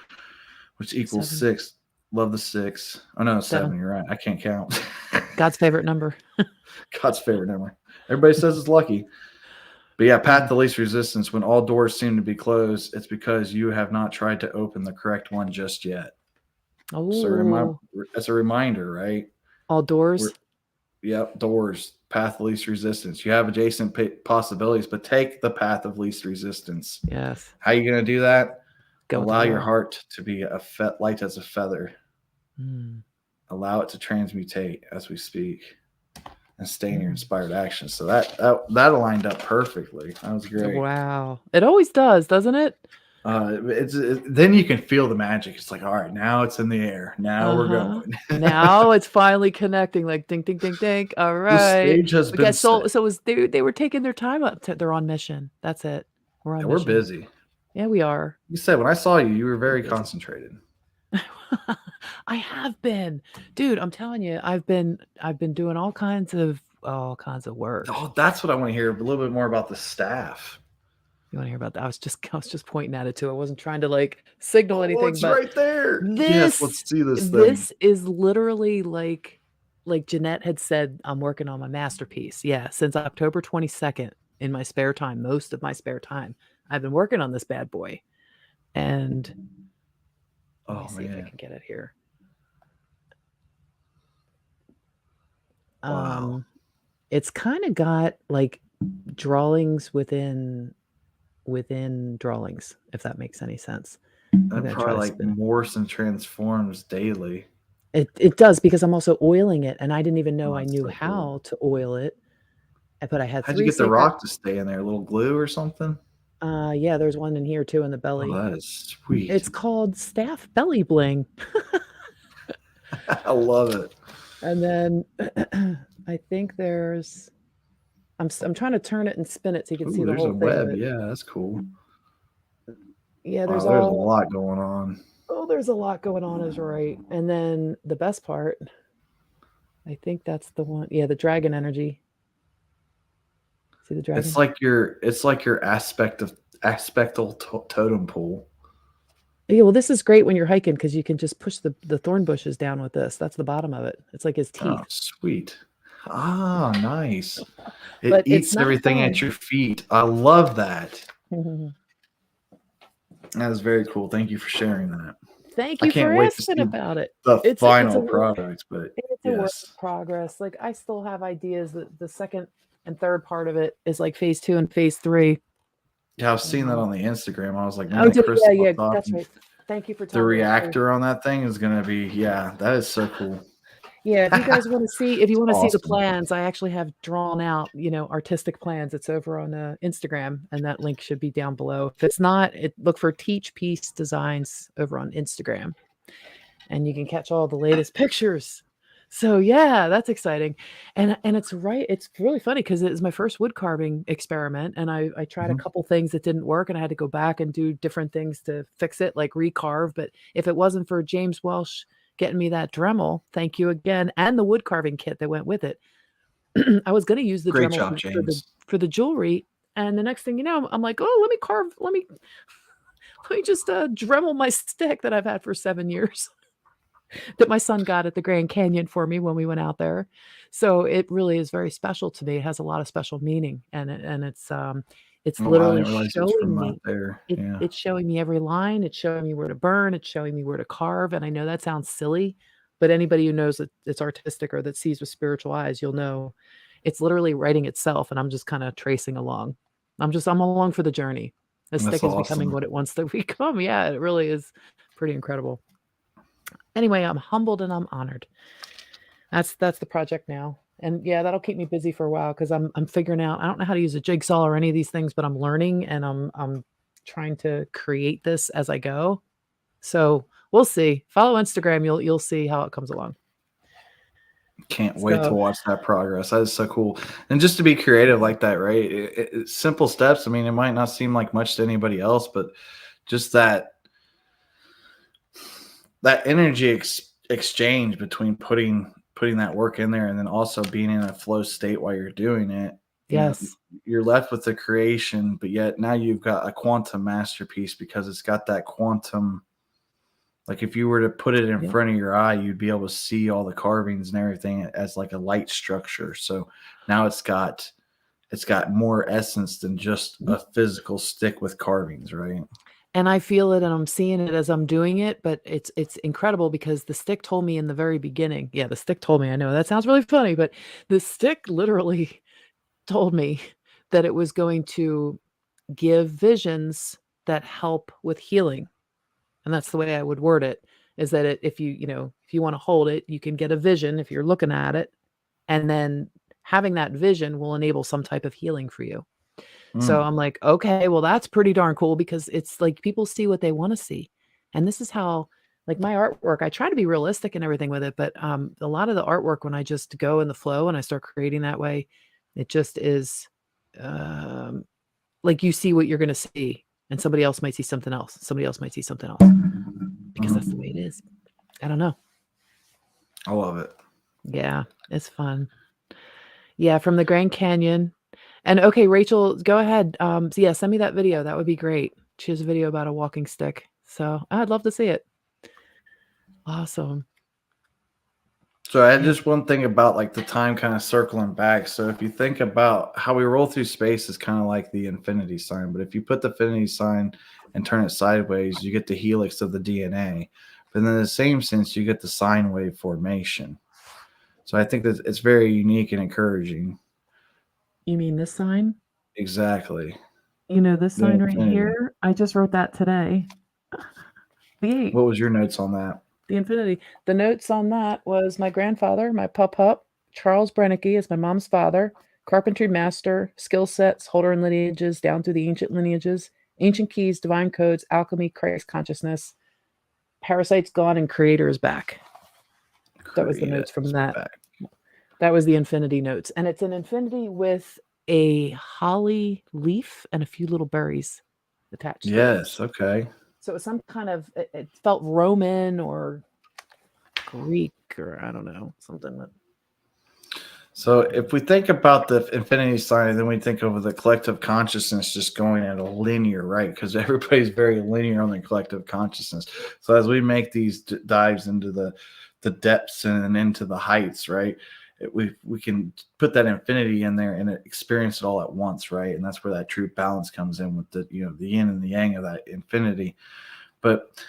which equals 7. 6. Love the 6. Oh no, 7. 7. You're right. I can't count. God's favorite number. God's favorite number. Everybody says it's lucky. But yeah, path to least resistance. When all doors seem to be closed, it's because you have not tried to open the correct one just yet. So that's a reminder, right? All doors. Yep, doors, path of least resistance. You have adjacent possibilities, but take the path of least resistance. Yes. How are you going to do that? Go Allow your heart to be light as a feather. Allow it to transmutate as we speak, and stay in your inspired action. So that aligned up perfectly. That was great. Wow, it always does, doesn't it? Then you can feel the magic. It's like, all right, now it's in the air. Now we're going. Now it's finally connecting. Like ding, ding, ding, ding. All right. The stage has been set. So they were taking their time up. They're on mission. That's it. We're on mission. We're busy. Yeah, we are. You said when I saw you, you were very concentrated. I have been, dude. I'm telling you, I've been doing all kinds of work. Oh, that's what I want to hear. A little bit more about the staff. You want to hear about that? I was just pointing at it too. I wasn't trying to like signal anything. It's right there. Yes, let's see this thing. This is literally like Jeanette had said. I'm working on my masterpiece. Yeah, since October 22nd, in my spare time, most of my spare time, I've been working on this bad boy. And let me see if I can get it here. Wow. It's kind of got like drawings within drawings, if that makes any sense. That probably like morphs and transforms daily. It does, because I'm also oiling it, and I didn't even know I knew how to oil it. But I had How'd you get the rock to stay in there? A little glue or something? Yeah, there's one in here too in the belly. Oh, that is sweet. It's called Staff Belly Bling. I love it. And then I think there's I'm trying to turn it and spin it so you can see the whole thing. There's a web. Yeah, that's cool. Yeah, there's a lot going on. Oh, there's a lot going on, is right. And then the best part, I think that's the one. Yeah, the dragon energy. See the dragon? It's like your aspectal totem pole. Yeah, well, this is great when you're hiking because you can just push the thorn bushes down with this. That's the bottom of it. It's like his teeth. Oh, sweet. Ah, nice. It eats everything at your feet. I love that. That is very cool. Thank you for sharing that. Thank you for asking about it. The final product, but it's a work in progress. Like I still have ideas. That the second and third part of it is like phase 2 and phase 3. Yeah, I've seen that on the Instagram. I was like, man, yeah, that's right. Thank you for telling me. The reactor on that thing is going to be, that is so cool. Yeah, if you guys want to see, see the plans, I actually have drawn out, artistic plans. It's over on Instagram, and that link should be down below. If it's not, look for Teach Peace Designs over on Instagram, and you can catch all the latest pictures. So yeah, that's exciting. And it's right. It's really funny because it was my first wood carving experiment, and I tried a couple things that didn't work, and I had to go back and do different things to fix it, like recarve. But if it wasn't for James Welsh getting me that Dremel, thank you again, and the wood carving kit that went with it, I was going to use the Dremel for the jewelry. And the next thing you know, I'm like, oh, let me just Dremel my stick that I've had for 7 years that my son got at the Grand Canyon for me when we went out there. So it really is very special to me. It has a lot of special meaning, and it's literally showing me. It's showing me every line. It's showing me where to burn. It's showing me where to carve. And I know that sounds silly, but anybody who knows that it's artistic or that sees with spiritual eyes, you'll know it's literally writing itself. And I'm just kind of tracing along. I'm along for the journey. The stick is becoming what it wants to become. Yeah, it really is pretty incredible. Anyway, I'm humbled and I'm honored. That's the project now. And yeah, that'll keep me busy for a while because I'm figuring out. I don't know how to use a jigsaw or any of these things, but I'm learning and I'm trying to create this as I go. So we'll see. Follow Instagram, you'll see how it comes along. Can't wait to So watch that progress. That is so cool. And just to be creative like that, right? Simple steps. I mean, it might not seem like much to anybody else, but just that energy exchange between putting that work in there and then also being in a flow state while you're doing it, yes. you're left with the creation, but yet now you've got a quantum masterpiece because it's got that quantum. Like if you were to put it in Yeah. front of your eye, you'd be able to see all the carvings and everything as like a light structure. So now it's got more essence than just a physical stick with carvings, right? And I feel it and I'm seeing it as I'm doing it, but it's incredible because the stick told me in the very beginning. Yeah, the stick told me. I know that sounds really funny, but the stick literally told me that it was going to give visions that help with healing. And that's the way I would word it, is that if you want to hold it, you can get a vision if you're looking at it, and then having that vision will enable some type of healing for you. So Mm. I'm like, okay, well, that's pretty darn cool because it's like people see what they want to see. And this is how, like my artwork, I try to be realistic and everything with it, but a lot of the artwork, when I just go in the flow and I start creating that way, it just is um, like you see what you're going to see, and somebody else might see something else. Somebody else might see something else because that's the way it is. I don't know. I love it. Yeah, it's fun. Yeah, from the Grand Canyon. And okay, Rachel, go ahead. So yeah, send me that video. That would be great. She has a video about a walking stick. So I'd love to see it. Awesome. So I had Yeah. just one thing about like the time kind of circling back. So if you think about how we roll through space is kind of like the infinity sign, but if you put the infinity sign and turn it sideways, you get the helix of the DNA. But then in the same sense, you get the sine wave formation. So I think that it's very unique and encouraging. You mean this sign? Exactly. You know, this The sign right infinity. here, I just wrote that today. The 8, What was your notes on that? the infinity. The notes on that was my grandfather, my pup, Charles Brennecke is my mom's father, carpentry master, skill sets, holder and lineages down through the ancient lineages, ancient keys, divine codes, alchemy, Christ consciousness, parasites gone and creator is back. That was the Create it notes from that. back. That was the infinity notes. And it's an infinity with a holly leaf and a few little berries attached to it. Yes. Okay. So it's some kind of, it felt Roman or Greek or I don't know, something that, So if we think about the infinity sign, then we think of the collective consciousness just going at a linear, right? Because everybody's very linear on the collective consciousness. So as we make these dives into the depths and into the heights, right? We can put that infinity in there and experience it all at once, right? And that's where that true balance comes in with the yin and the yang of that infinity. But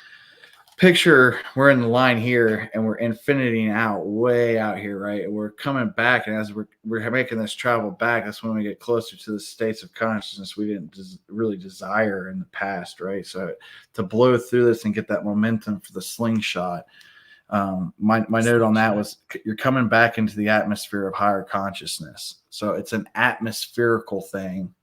picture we're in the line here and we're infinitying out way out here, right? We're coming back, and as we're making this travel back, that's when we get closer to the states of consciousness we didn't really desire in the past, right? So to blow through this and get that momentum for the slingshot, my note on that was you're coming back into the atmosphere of higher consciousness. So it's an atmospherical thing.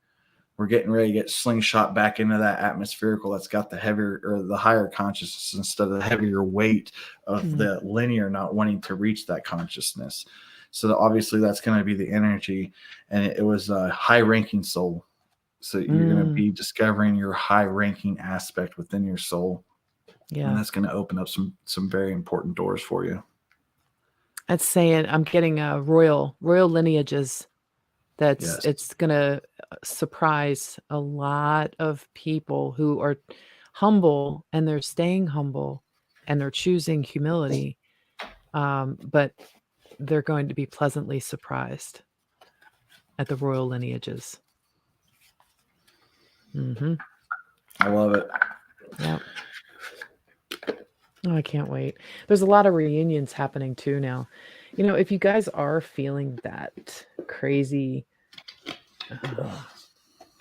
We're getting ready to get slingshot back into that atmospherical that's got the heavier or the higher consciousness instead of the heavier weight of the linear not wanting to reach that consciousness. So obviously that's going to be the energy, and it was a high ranking soul. So you're going to be discovering your high ranking aspect within your soul, and yeah. that's going to open up some very important doors for you. That's saying I'm getting royal lineages. Yes. It's gonna surprise a lot of people who are humble and they're staying humble and they're choosing humility, but they're going to be pleasantly surprised at the royal lineages. I love it. Yeah. Oh, I can't wait. There's a lot of reunions happening too now. If you guys are feeling that crazy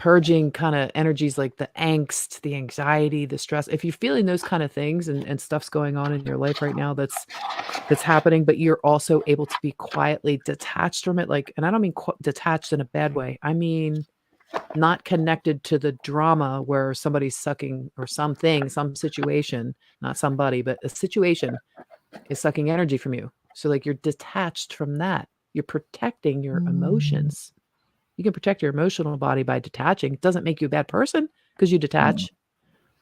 purging kind of energies like the angst, the anxiety, the stress. If you're feeling those kind of things and stuff's going on in your life right now that's happening, but you're also able to be quietly detached from it, like, and I don't mean detached in a bad way. I mean not connected to the drama where somebody's sucking or something, some situation, not somebody, but a situation is sucking energy from you. So like you're detached from that. You're protecting your emotions. You can protect your emotional body by detaching. It doesn't make you a bad person because you Mm. detach.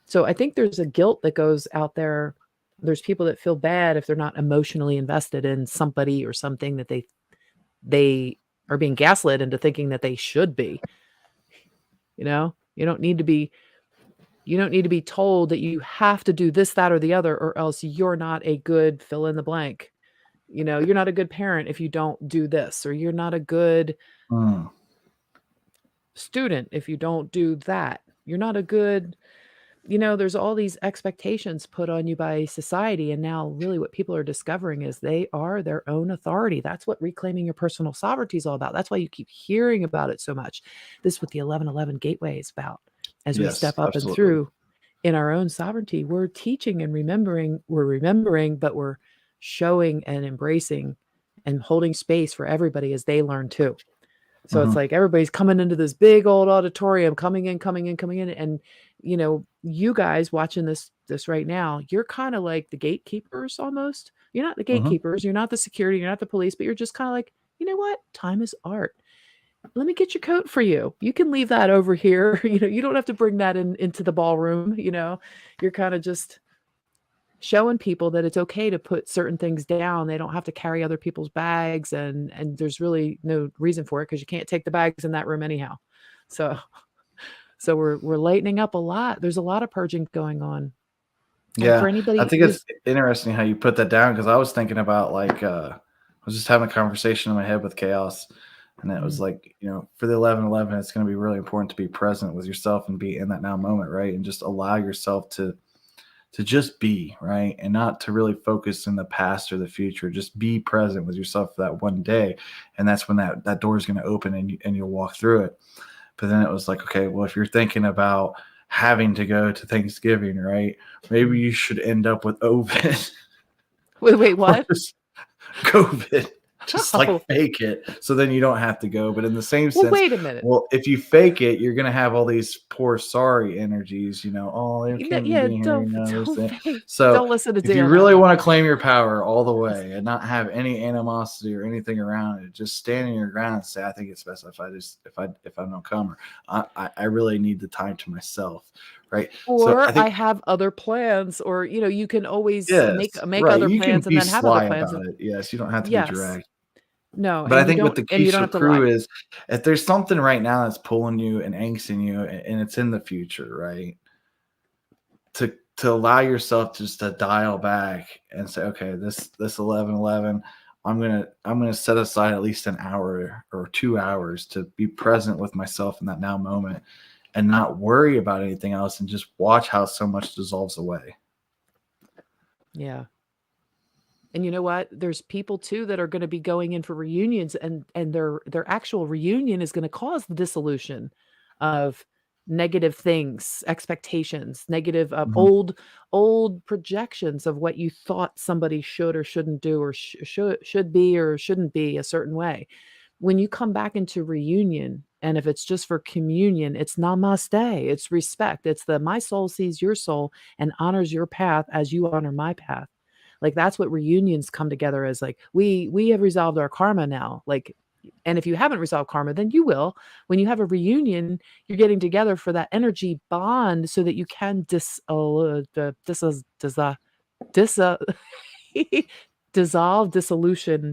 So I think there's a guilt that goes out there. There's people that feel bad if they're not emotionally invested in somebody or something that they are being gaslit into thinking that they should be. You know, you don't need to be told that you have to do this, that, or the other, or else you're not a good fill in the blank. You know, you're not a good parent if you don't do this, or you're not a good Mm. student if you don't do that. You're not a good, there's all these expectations put on you by society. And now, really, what people are discovering is they are their own authority. That's what reclaiming your personal sovereignty is all about. That's why you keep hearing about it so much. This is what the 1111 gateway is about. As we Yes, step up and absolutely. through in our own sovereignty, we're teaching and remembering, but we're showing and embracing and holding space for everybody as they learn too. So it's Hmm. like everybody's coming into this big old auditorium, coming in, and you guys watching this right now, you're kind of like the gatekeepers almost. You're not the Hmm. gatekeepers, you're not the security, you're not the police, but you're just kind of like, you know what? Time is art. Let me get your coat for you. You can leave that over here. You don't have to bring that into the ballroom. You're kind of just showing people that it's okay to put certain things down. They don't have to carry other people's bags, and there's really no reason for it because you can't take the bags in that room anyhow. So we're lightening up a lot. There's a lot of purging going on. And for Yeah, I anybody think it's who's interesting how you put that down because I was thinking about like I was just having a conversation in my head with chaos, and it was mm, like for the 1111, it's going to be really important to be present with yourself and be in that now moment, right? And just allow yourself to just be right and not to really focus in the past or the future. Just be present with yourself for that one day, and that's when that door is going to open and you'll walk through it. But then it was like, okay, well, if you're thinking about having to go to Thanksgiving, right? Maybe mm. you should end up with Ovid Wait, or what? just COVID. Just like Oh, fake it so then you don't have to go. But in the same well, sense, wait a minute. well, if you fake it, you're gonna have all these poor sorry energies, oh, they can't even Yeah, be here, don't this, that. fake. So Don't listen to if you Dan really Allen. want to claim your power all the way and not have any animosity or anything around it, just stand in your ground and say, I think it's best if I don't come, or I really need the time to myself. Right. So I Or I think have other plans, or you can always make yes, make right. other You can plans and be then have other sly plans. about it. Yes, you don't have to be Yes. direct. No, But I and think what the key you don't for have to lie. crew is if there's something right now that's pulling you and angsting you and it's in the future, right? To allow yourself just to dial back and say, okay, this 11:11, I'm gonna set aside at least an hour or 2 hours to be present with myself in that now moment and not worry about anything else and just watch how so much dissolves away. Yeah. And you know what? There's people too that are gonna be going in for reunions, and their actual reunion is gonna cause the dissolution of negative things, expectations, negative, Mhm. old projections of what you thought somebody should or shouldn't do, or should be or shouldn't be a certain way. When you come back into reunion, and if it's just for communion, it's namaste, it's respect, it's the my soul sees your soul and honors your path as you honor my path. Like, that's what reunions come together as, like, we have resolved our karma now, like, and if you haven't resolved karma, then you will. When you have a reunion, you're getting together for that energy bond so that you can the dis dissolve, dissolucite.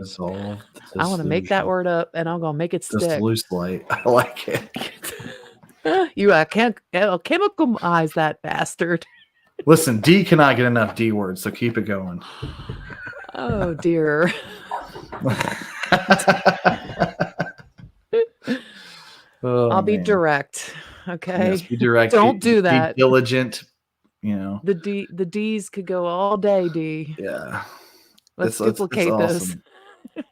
Dissolve, I wanna make that dissolution, word up, and I'm gonna make it stick. dissolution light. I like it. You, can't chemicalize that bastard. Listen, D cannot get enough D words, so keep it going. Oh, dear. Oh I'll be man. direct, Yes, okay? be direct, Don't do be that. diligent, you know. The D's could go all day, D. Yeah. Let's It's duplicate this.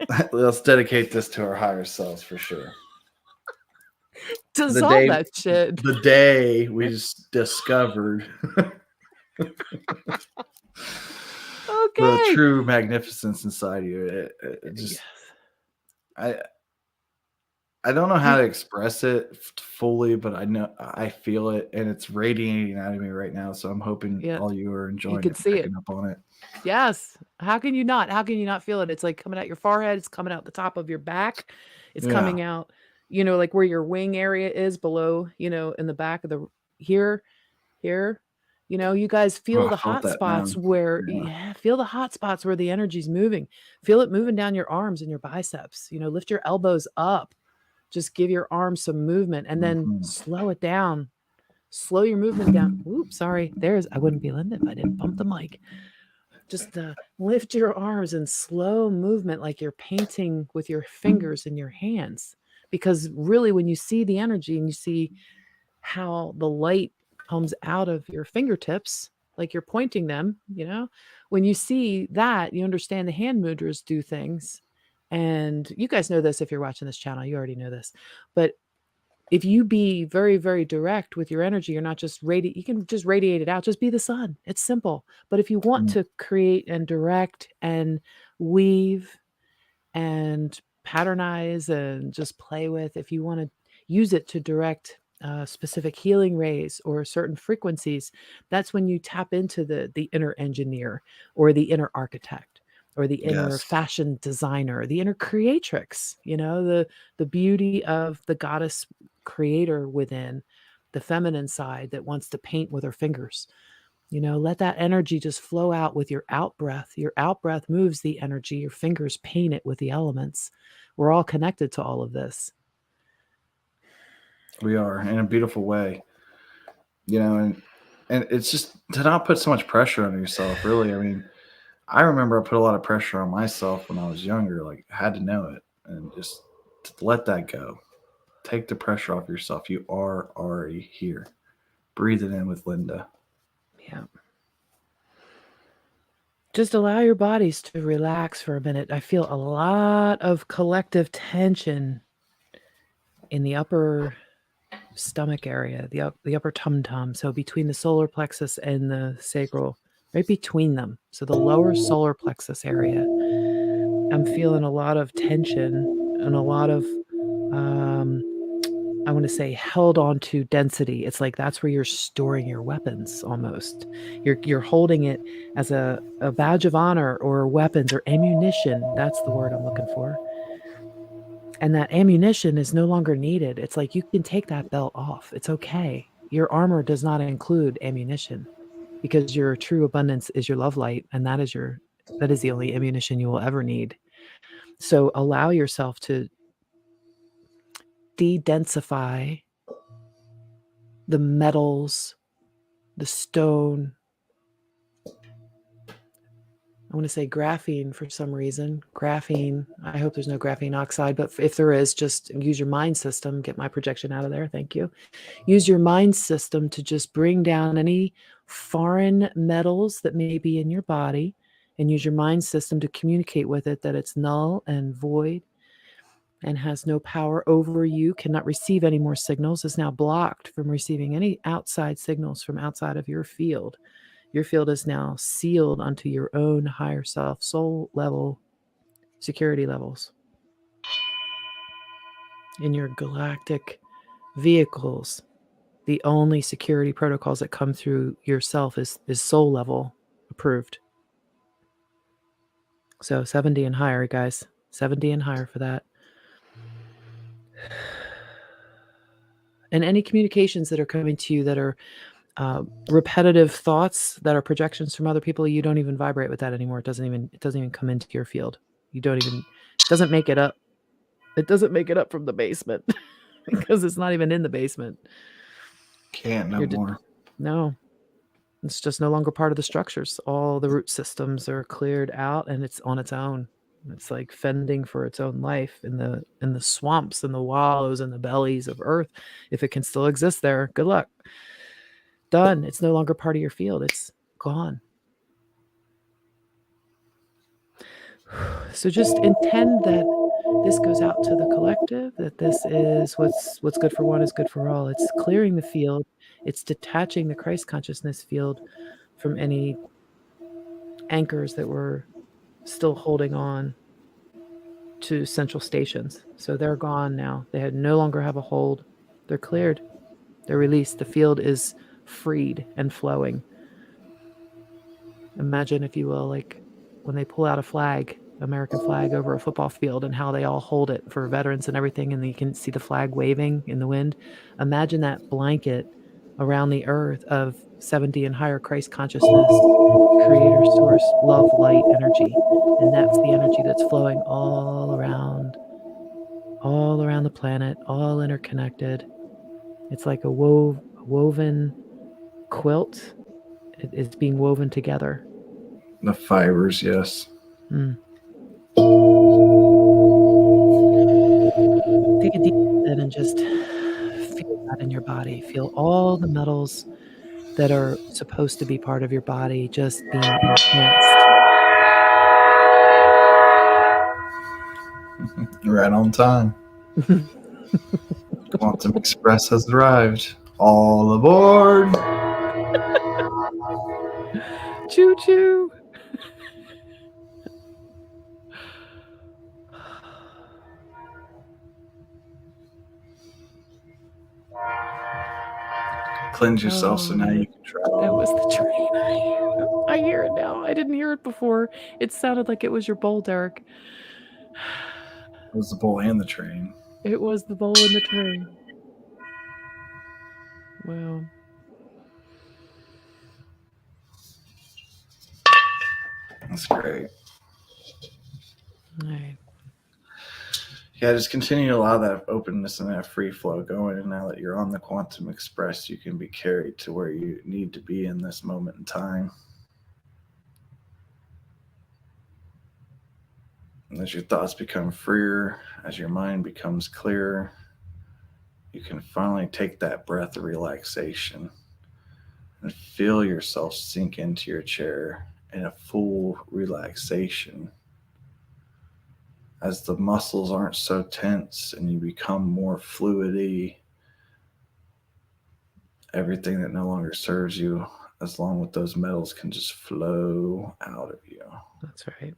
awesome. Let's dedicate this to our higher selves for sure. to The solve day that shit. the day we just discovered the Okay. true magnificence inside you. It Yes. just I I don't know how You to express it fully, but I know I feel it, and it's radiating out of me right now. So I'm hoping yeah, all you are you enjoying can it, see it. picking up on it. Yes. How can you not? How can you not feel it? It's like coming out your forehead, it's coming out the top of your back. It's Yeah. coming out, like where your wing area is below, in the back of the here, here. You guys Oh, feel I the felt hot that now. spots where Yeah. yeah, feel the hot spots where the energy's moving. Feel it moving down your arms and your biceps. Lift your elbows up. Just give your arms some movement and then Mhm. slow it down. Slow your movement down. Oops, sorry. I wouldn't be Lynda if I didn't bump the mic. Just lift your arms in slow movement like you're painting with your fingers and your hands. Because really, when you see the energy and you see how the light comes out of your fingertips, like you're pointing them, when you see that, you understand the hand mudras do things. And you guys know this if you're watching this channel, you already know this. But if you be very, very direct with your energy, you're not just you can just radiate it out, just be the sun. It's simple. But if you want Mm. to create and direct and weave and patternize and just play with, if you want to use it to direct specific healing rays or certain frequencies, that's when you tap into the inner engineer or the inner architect or the inner Yes. fashion designer, the inner creatrix, the beauty of the goddess creator within, the feminine side that wants to paint with her fingers. Let that energy just flow out with your out breath. Your out breath moves the energy. Your fingers paint it with the elements. We're all connected to all of this. We are in a beautiful way, and it's just to not put so much pressure on yourself. Really, I mean, I remember I put a lot of pressure on myself when I was younger. Like, I had to know it, and just to let that go. Take the pressure off yourself. You are already here. Breathe it in with Lynda. Yeah. Just allow your bodies to relax for a minute. I feel a lot of collective tension in the upper stomach area, the upper tum tum. So between the solar plexus and the sacral, right between them. So the lower solar plexus area. I'm feeling a lot of tension and a lot of I want to say held on to density. It's like that's where you're storing your weapons almost. You're holding it as a badge of honor or weapons or ammunition. That's the word I'm looking for. And that ammunition is no longer needed. It's like you can take that belt off. It's okay. Your armor does not include ammunition because your true abundance is your love light, and that is the only ammunition you will ever need. So allow yourself to de-densify the metals, the stone. I want to say graphene for some reason. Graphene. I hope there's no graphene oxide, but if there is, just use your mind system. Get my projection out of there. Thank you. Use your mind system to just bring down any foreign metals that may be in your body and use your mind system to communicate with it that it's null and void and has no power over you, cannot receive any more signals, is now blocked from receiving any outside signals from outside of your field. Your field is now sealed unto your own higher self, soul level security levels. In your galactic vehicles, the only security protocols that come through yourself is soul level approved. So 70 and higher, guys. 70 and higher for that. And any communications that are coming to you that are repetitive thoughts that are projections from other people, you don't even vibrate with that anymore. It doesn't even come into your field. You don't even doesn't make it up. It doesn't make it up from the basement because it's not even in the basement. Can't no You're more. no, it's just no longer part of the structures. All the root systems are cleared out and it's on its own. It's like fending for its own life in the swamps and the wallows and the bellies of earth. If it can still exist there, good luck. Done. It's no longer part of your field. It's gone. So just intend that This goes out to the collective, that this is what's good for one is good for all. It's clearing the field. It's detaching the Christ consciousness field from any anchors that were still holding on to central stations. So they're gone now. They no longer have a hold. They're cleared. They're released. The field is freed and flowing. Imagine, if you will, like when they pull out a flag, American flag, over a football field, and how they all hold it for veterans and everything, and you can see the flag waving in the wind. Imagine that blanket around the earth of 70 and higher Christ consciousness, creator, source, love, light, energy. And that's the energy that's flowing all around the planet, all interconnected. It's like a woven quilt. It's being woven together. The fibers, yes. Mm. Take a deep breath in and just feel that in your body. Feel all the metals that are supposed to be part of your body just being enhanced. Right on time. Quantum Express has arrived. All aboard. Choo choo. Cleanse yourself so Oh, now yeah. you can travel. That was the train. I hear it now. I didn't hear it before. It sounded like it was your bowl, Derek. It was the bull and the train. It was the bowl in the train. Wow. That's great. All right. Yeah, just continue to allow that openness and that free flow going. And now that you're on the Quantum Express, you can be carried to where you need to be in this moment in time. And as your thoughts become freer, as your mind becomes clearer, you can finally take that breath of relaxation and feel yourself sink into your chair in a full relaxation. As the muscles aren't so tense and you become more fluidy, everything that no longer serves you, as long with those metals, can just flow out of you. That's right.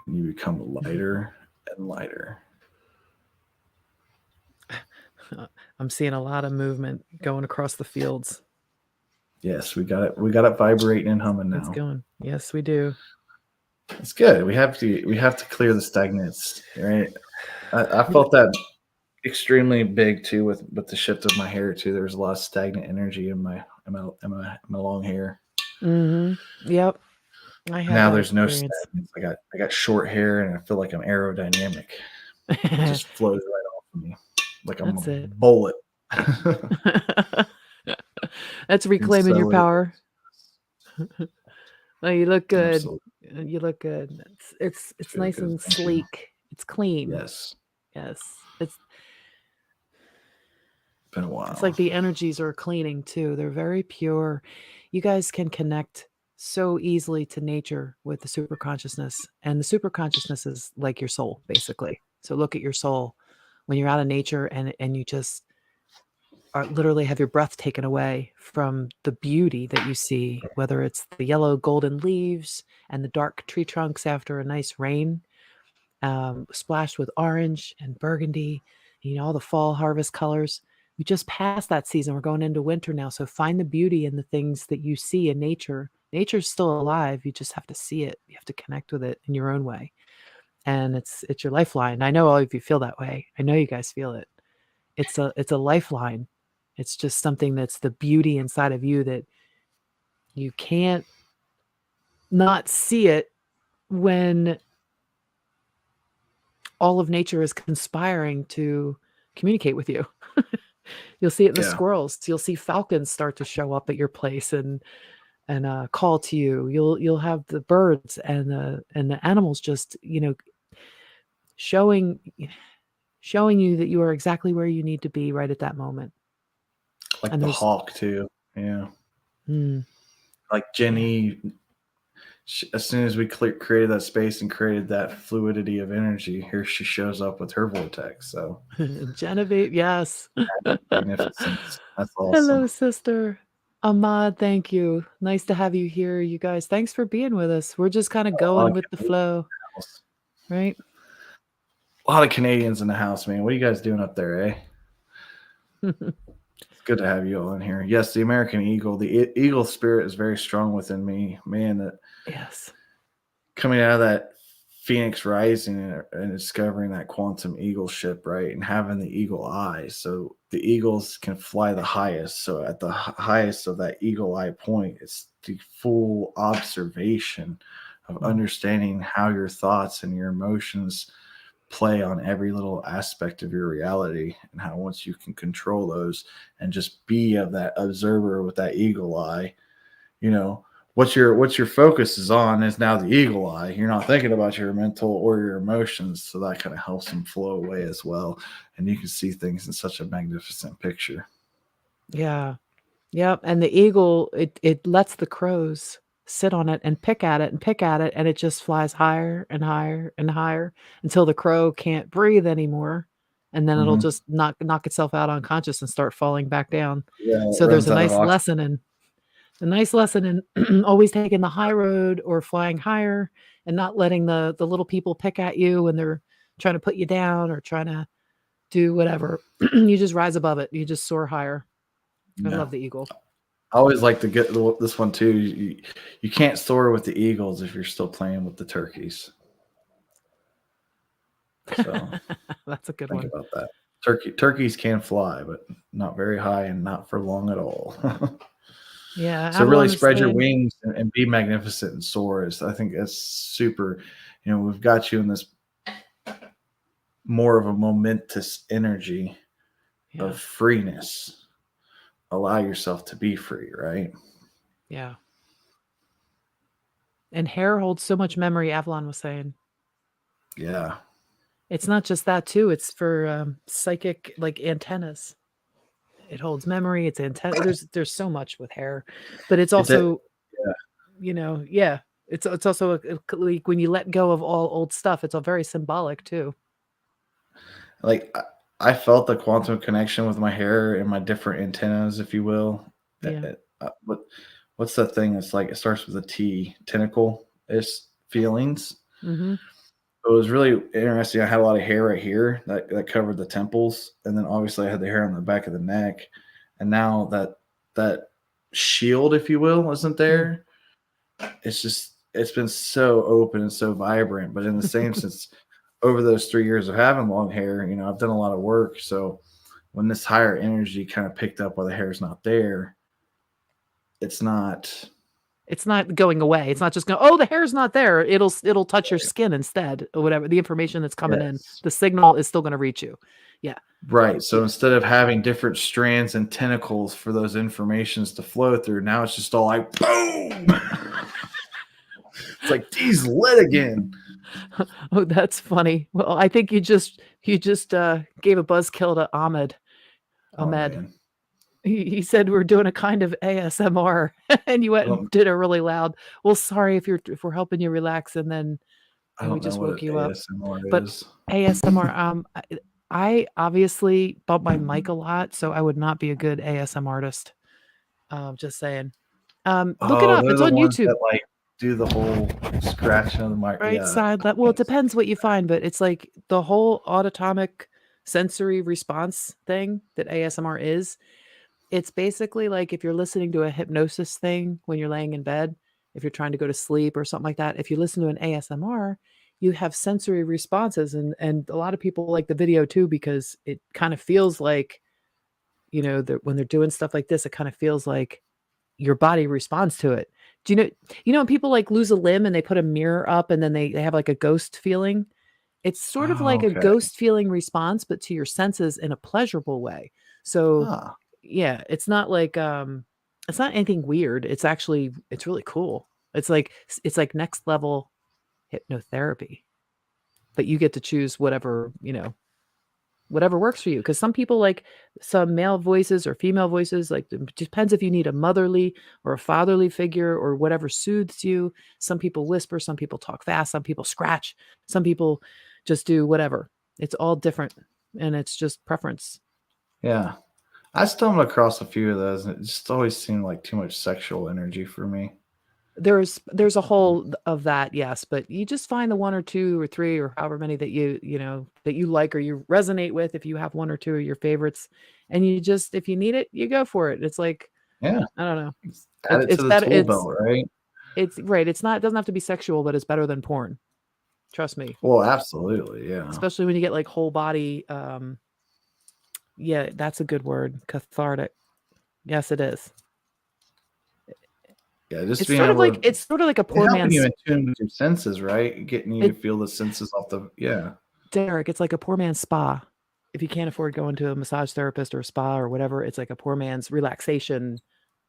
And you become lighter and lighter. I'm seeing a lot of movement going across the fields. Yes, we got it. We got it vibrating and humming It's now. going. Yes, we do. It's good. We have to clear the stagnates, right? I felt that extremely big too with the shift of my hair too. There was a lot of stagnant energy in my long hair. Mm-hmm. Yep. I had Now that there's no experience. stagnants. I got short hair and I feel like I'm aerodynamic. It just flows right off of me like I'm a That's it. bullet. That's And reclaiming your so it power. Oh, you look good. absolutely. You look good. It's Feel nice good. and Thank you. sleek. It's clean. Yes. Yes. Been a It's while. like the energies are cleaning too. They're very pure. You guys can connect so easily to nature with the super consciousness. And the super consciousness is like your soul, basically. So look at your soul when you're out of nature and you just are literally have your breath taken away from the beauty that you see, whether it's the yellow golden leaves and the dark tree trunks after a nice rain, splashed with orange and burgundy, all the fall harvest colors. We just passed that season. We're going into winter now. So find the beauty in the things that you see in nature. Nature's still alive. You just have to see it. You have to connect with it in your own way. And it's your lifeline. I know all of you feel that way. I know you guys feel it. It's a lifeline. It's just something that's the beauty inside of you that you can't not see it when all of nature is conspiring to communicate with you. You'll see it in the Yeah. squirrels. You'll see falcons start to show up at your place and call to you. You'll have the birds and the animals just showing you that you are exactly where you need to be right at that moment. Like And the there's hawk too. Yeah. mm, Like yeah. Jenny, as soon as we created that space and created that fluidity of energy, here she shows up with her vortex. So Genevieve, yes. magnificence. That's Hello, awesome. sister. Ahmad, thank you. Nice to have you here, you guys. Thanks for being with us. We're just kind of A lot going of with the Canadians flow, in the house. right? A lot of Canadians in the house, man. What are you guys doing up there, eh? It's good to have you all in here. Yes, the American eagle, the eagle spirit is very strong within me, man. That Yes. coming out of that Phoenix Rising and discovering that quantum eagle ship, right, and having the eagle eye, so the eagles can fly the highest. So at the highest of that eagle eye point, it's the full observation of Mm. understanding how your thoughts and your emotions play on every little aspect of your reality, and how once you can control those and just be of that observer with that eagle eye, you know, what your focus is on is now the eagle eye. You're not thinking about your mental or your emotions, so that kind of helps them flow away as well, and you can see things in such a magnificent picture. Yeah. Yep. And the eagle, it lets the crows sit on it and pick at it and pick at it, and it just flies higher and higher and higher until the crow can't breathe anymore. And then it'll Hmm. just knock itself out unconscious and start falling back down. Yeah, it So there's runs out of oxygen. a nice lesson in always taking the high road or flying higher and not letting the little people pick at you when they're trying to put you down or trying to do whatever. You just rise above it. You just soar higher. I Yeah, love the eagle. I always like to get this one too. You can't soar with the eagles if you're still playing with the turkeys. So That's a good think one. about that. Turkeys can fly, but not very high and not for long at all. Yeah, So really Avalon was spread your saying, wings and be magnificent and soar. I think that's super. We've got you in this more of a momentous energy yeah, of freeness. Allow yourself to be free, right? yeah. And hair holds so much memory, Avalon was saying. Yeah. It's not just that too, it's for psychic like antennas. It holds memory, it's antenna. There's so much with hair, but it's It's a also, yeah, it's also like when you let go of all old stuff, it's all very symbolic too. like I felt the quantum connection with my hair and my different antennas, if you will. Yeah. What's that thing? It's like it starts with a T, tentacle is feelings. Mhm. It was really interesting. I had a lot of hair right here that covered the temples, and then obviously I had the hair on the back of the neck, and now that shield, if you will, isn't Mm. there. It's been so open and so vibrant. But in the same sense, over those 3 years of having long hair, I've done a lot of work. So when this higher energy kind of picked up while the hair's not there, it's not. It's not going away. It's not just going, "Oh, the hair's not there." It'll touch your skin instead or whatever. The information that's coming in, Yes. the signal is still gonna reach you. Yeah. Right. So Yeah. instead of having different strands and tentacles for those informations to flow through, now it's just all like boom. It's like, geez, lit again. Oh, that's funny. Well, I think you just gave a buzzkill to Oh Ahmed. man. He said we're doing a kind of ASMR, and you I went and don't did it really loud. Well, sorry if we're helping you relax I and we don't know just what woke an you up. ASMR But is. ASMR, I obviously bump my mic a lot, so I would not be a good ASM artist. Just saying. Look it Oh, up. they're It's the on ones YouTube. that like do the whole scratching of the mic. Right Yeah. side le well, it depends what you find, but it's like the whole autonomic sensory response thing that ASMR is. It's basically like if you're listening to a hypnosis thing when you're laying in bed, if you're trying to go to sleep or something like that, if you listen to an ASMR, you have sensory responses, and a lot of people like the video too because it kind of feels like, that when they're doing stuff like this, it kind of feels like your body responds to it. Do when people, like, lose a limb and they put a mirror up and then they have, like, a ghost feeling? It's sort of Oh, like a okay. ghost feeling response, but to your senses in a pleasurable way. So, Ah, yeah, it's not anything weird. It's really cool. It's like next level hypnotherapy, but you get to choose whatever, whatever works for you. Because some people like some male voices or female voices. Like it depends if you need a motherly or a fatherly figure or whatever soothes you. Some people whisper, some people talk fast, some people scratch, some people just do whatever. It's all different, and it's just preference. Yeah. I stumbled across a few of those, and it just always seemed like too much sexual energy for me. There's a whole of that, yes, but you just find the 1 or 2 or 3 or however many that you know, that you like or you resonate with if you have 1 or 2 of your favorites, and you just if you need it, you go for it. It's like, Yeah. I don't know. Add it to It's the better tool belt, right? it's right, it's not it doesn't have to be sexual, but it's better than porn. Trust me. Well, absolutely. Yeah. Especially when you get, like, whole body, yeah, that's a good word, cathartic. Yes, it is. Yeah. Just being able to, It's sort of like a poor helping you man's in tune with your senses, right? Getting you to it feel the senses off the, yeah. Derek, it's like a poor man's spa. If you can't afford going to a massage therapist or a spa or whatever, it's like a poor man's relaxation,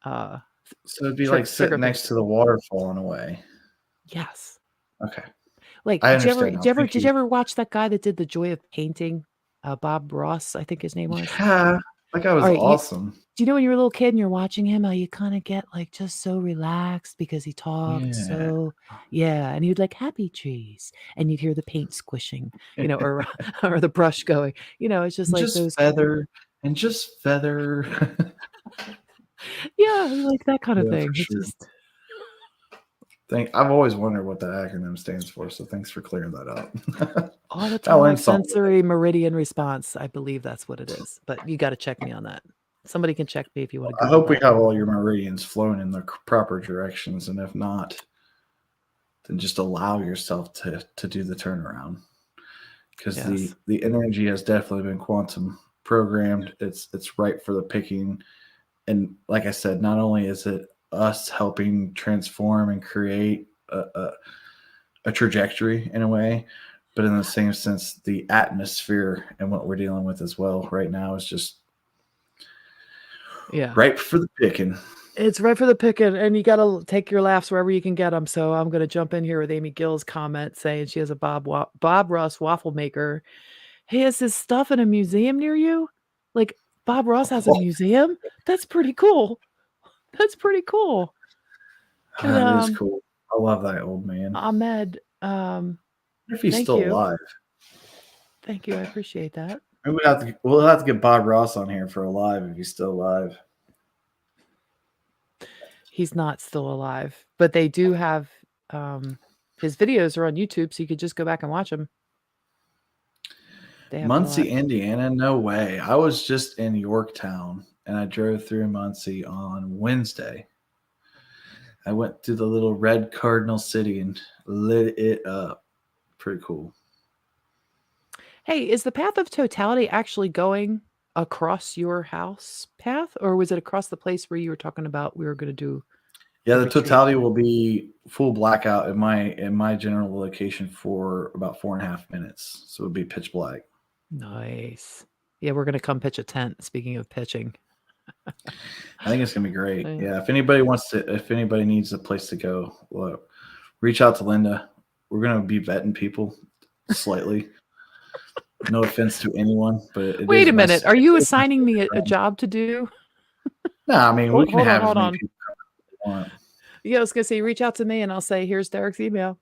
uh, So it'd be like trigger sitting thing. next to the waterfall in a way. Yes. Okay. Like, I understand now. Thank did you. you ever watch that guy that did The Joy of Painting? Bob Ross, I think his name was. Yeah. That guy was Alright, you awesome. do you know when you're a little kid and you're watching him, how you kinda get, like, just so relaxed because he talked Yeah. so yeah, and he'd like, "Happy trees," and you'd hear the paint squishing, you know, or or the brush going, you know, it's just And like just those feather and just feather. yeah, like that kinda Yeah, for thing. It's sure. just I've always wondered what that acronym stands for, so thanks for clearing that up. I auditory learned something today. sensory meridian response, I believe that's what it is, but you gotta check me on that. Somebody can check me if you wanna I Google hope we that. have all your meridians flowing in the proper directions, and if not, then just allow yourself to do the turnaround because Yes. the energy has definitely been quantum programmed. It's right for the picking, and like I said, not only is it us helping transform and create a trajectory in a way, but in the same sense, the atmosphere and what we're dealing with as well right now is just Yeah. ripe for the picking. It's right for the picking, and you gotta take your laughs wherever you can get them. So I'm gonna jump in here with Amy Gill's comment saying she has a Bob Ross waffle maker. He has his stuff in a museum near you? Like, Bob Ross has a museum? That's pretty cool. That's pretty cool. And, That is cool. I love that old man. Ahmed, What if he's thank still you. alive? Thank you, I appreciate that. Maybe we'll have to get Bob Ross on here for alive if he's still alive. He's not still alive, but they do have, his videos are on YouTube, so you could just go back and watch them. They have a lot. Muncie, Indiana? No way. I was just in Yorktown and I drove through Muncie on Wednesday. I went to the little red Cardinal City and lit it up. Pretty cool. Hey, is the path of totality actually going across your house path, or was it across the place where you were talking about we were gonna do Yeah, the the retreat? totality will be full blackout in my general location for about 4.5 minutes. So it'll be pitch black. Nice. Yeah, we're gonna come pitch a tent, speaking of pitching. I think it's gonna be great. Yeah. Yeah, if anybody needs a place to go, look, reach out to Lynda. We're gonna be vetting people slightly. No offense to anyone, but it Wait is a minute, are necessary. you It is assigning me a necessary. job to do? No, I mean we can Hold on, have as hold many on. people as we want. Yeah, I was gonna say, reach out to me and I'll say, "Here's Derek's email."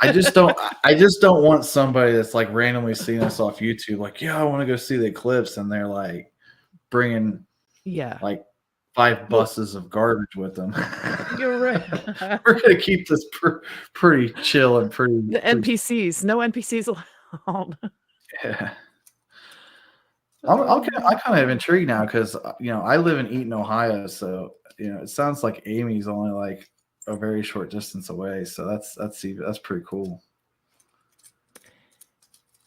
I just don't want somebody that's like randomly seeing us off YouTube, like, yeah, I want to go see the eclipse, and they're like bringing Yeah. like 5 Well, buses of garbage with them. you're right. We're gonna keep this pretty chill and The pretty. NPCs, no NPCs allowed. Yeah. I'm Oh. kind of intrigued now because I live in Eaton, Ohio, so it sounds like Amy's only like a very short distance away. So that's pretty cool.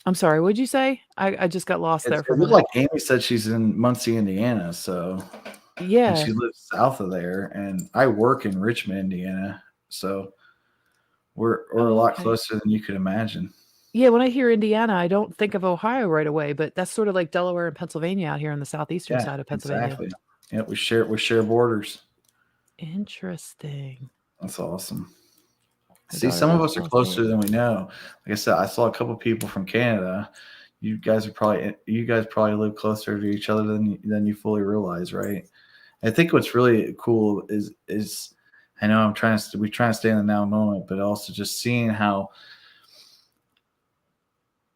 I'm sorry, what'd you say? I just got lost there for It a looked minute. like Amy said she's in Muncie, Indiana, so and Yeah. she lives south of there, and I work in Richmond, Indiana, so we're a Oh, lot okay. closer than you could imagine. Yeah, when I hear Indiana, I don't think of Ohio right away, but that's sort of like Delaware and Pennsylvania out here on the southeastern Yeah, side of Pennsylvania. exactly. Yeah, we share borders. Interesting. That's awesome. My See, daughter some of lives us are across the closer than we know. Like I said, I saw a couple people from Canada. you guys probably live closer to each other than you fully realize, right? I think what's really cool is I know we trying to stay in the now moment, but also just seeing how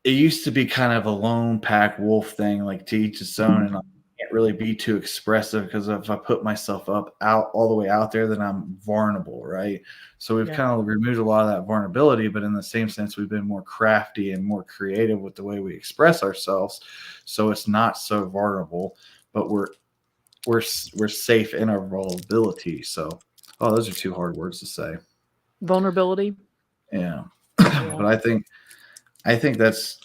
it used to be kind of a lone pack wolf thing, like to each his own, and I can't really be too expressive because if I put myself up out all the way out there, then I'm vulnerable, right? So we've Yeah. kind of removed a lot of that vulnerability, but in the same sense, we've been more crafty and more creative with the way we express ourselves. So it's not so vulnerable, but we're safe in our vulnerability. So, oh, those are two hard words to say. Vulnerability. Yeah, Yeah. but I think that's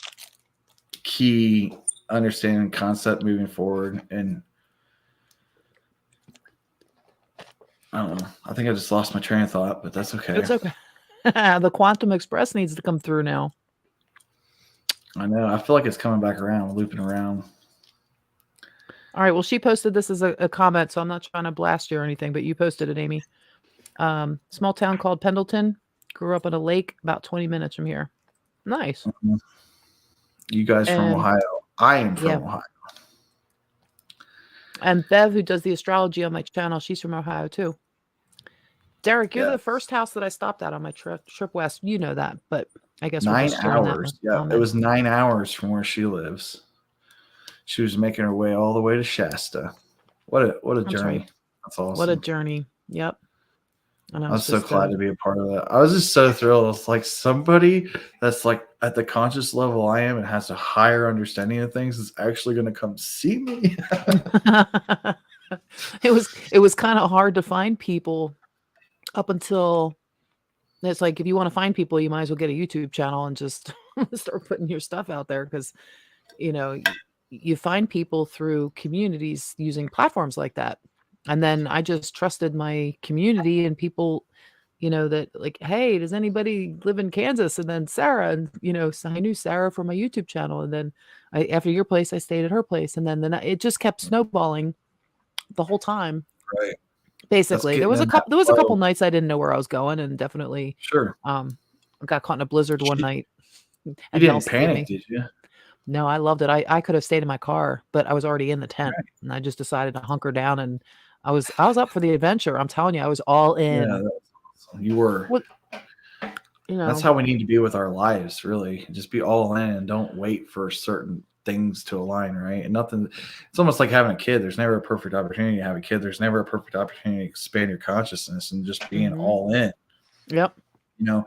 key understanding concept moving forward. And I don't know. I think I just lost my train of thought, but that's okay. It's okay. The Quantum Express needs to come through now. I know. I feel like it's coming back around, looping around. All right. Well, she posted this as a comment, so I'm not trying to blast you or anything, but you posted it, Amy. Small town called Pendleton. Grew up on a lake about 20 minutes from here. Nice. Mhm. You guys from And Ohio. I am yeah. from Ohio. And Bev, who does the astrology on my channel, she's from Ohio too. Derek, you're Yeah. the first house that I stopped at on my trip west. You know that, but I guess we're 9 just sharing that hours. Yeah. It comment. was 9 hours from where she lives. She was making her way all the way to Shasta. What a That's journey. right. That's What a awesome. journey. Yep. And I I was was so just glad to be a part of that. I was just so thrilled. It's like somebody that's like at the conscious level I am and has a higher understanding of things is actually going to come see me. it was kind of hard to find people up until it's like if you want to find people, you might as well get a YouTube channel and just start putting your stuff out there because you know you find people through communities using platforms like that. And then I just trusted my community and people, that like, hey, does anybody live in Kansas? And then Sarah, and so I knew Sarah from my YouTube channel. And then after your place, I stayed at her place. And then it just kept snowballing the whole time. Right. That's Basically, getting in that there was a couple flow. nights I didn't know where I was going, and definitely Sure. got caught in a blizzard one You night, you and y'all didn't saved panic, me. did you? No, I loved it. I could have stayed in my car, but I was already in the tent, Right. and I just decided to hunker down, and I was up for the adventure. I'm telling you, I was all Yeah, in. that's awesome. You were. What That's how we need to be with our lives, really. Just be all in and don't wait for certain things to align, right? And nothing, it's almost like having a kid. There's never a perfect opportunity to have a kid. There's never a perfect opportunity to expand your consciousness and just being Mhm. all in. Yep. You know,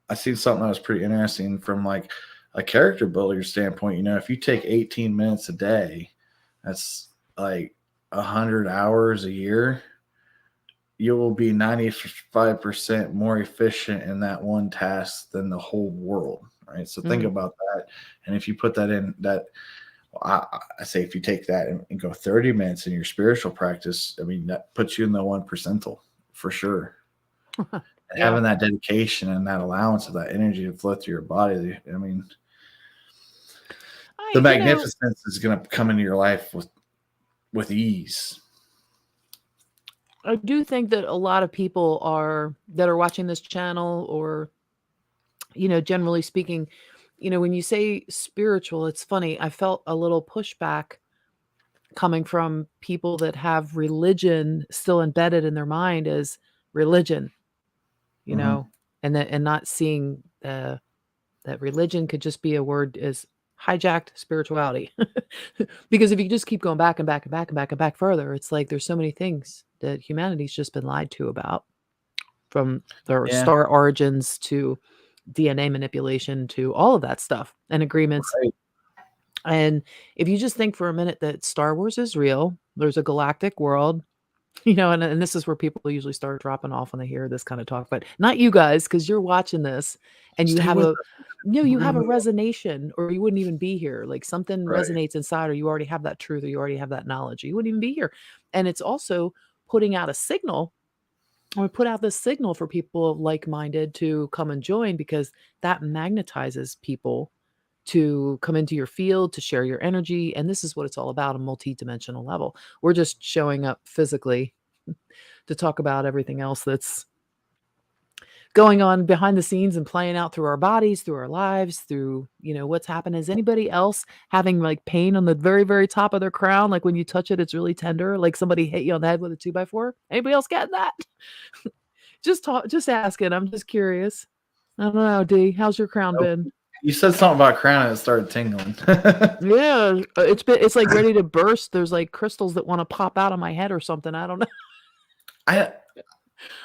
I seen something that was pretty interesting from like a character builder standpoint. If you take 18 minutes a day, that's like 100 hours a year, you will be 95% more efficient in that one task than the whole world, right? So think Mhm. about that. And if you put that in that, I say if you take that and go 30 minutes in your spiritual practice, I mean, that puts you in the one percentile for sure. And Yeah. having that dedication and that allowance of that energy to flow through your body, I mean, the I you know, magnificence is going to come into your life with ease. I do think that a lot of people that are watching this channel or, generally speaking, when you say spiritual, it's funny. I felt a little pushback coming from people that have religion still embedded in their mind as religion, you Hmm. know, and not seeing that religion could just be a word as hijacked spirituality. Because if you just keep going back and back and back and back and back further, it's like there's so many things that humanity's just been lied to about, from their Yeah, star origins to DNA manipulation to all of that stuff and agreements. right. And if you just think for a minute that Star Wars is real, there's a galactic world, and this is where people usually start dropping off when they hear this kind of talk, but not you guys, because you're watching this and you Stay have with a us. no, We're you going to have a move on. resonation, or you wouldn't even be here. Like something Right. resonates inside, or you already have that truth, or you already have that knowledge. You wouldn't even be here. And it's also putting out a signal, or put out this signal for people like-minded to come and join, because that magnetizes people to come into your field, to share your energy. And this is what it's all about, a multi-dimensional level. We're just showing up physically to talk about everything else that's going on behind the scenes and playing out through our bodies, through our lives, through, what's happened. Is anybody else having like pain on the very, very top of their crown? Like when you touch it, it's really tender, like somebody hit you on the head with a 2x4. Anybody else getting that? Just asking. I'm just curious. I don't know, D. How's your crown Nope. been? You said something about crown and it started tingling. Yeah, it's like ready to burst. There's like crystals that want to pop out of my head or something. I don't know. I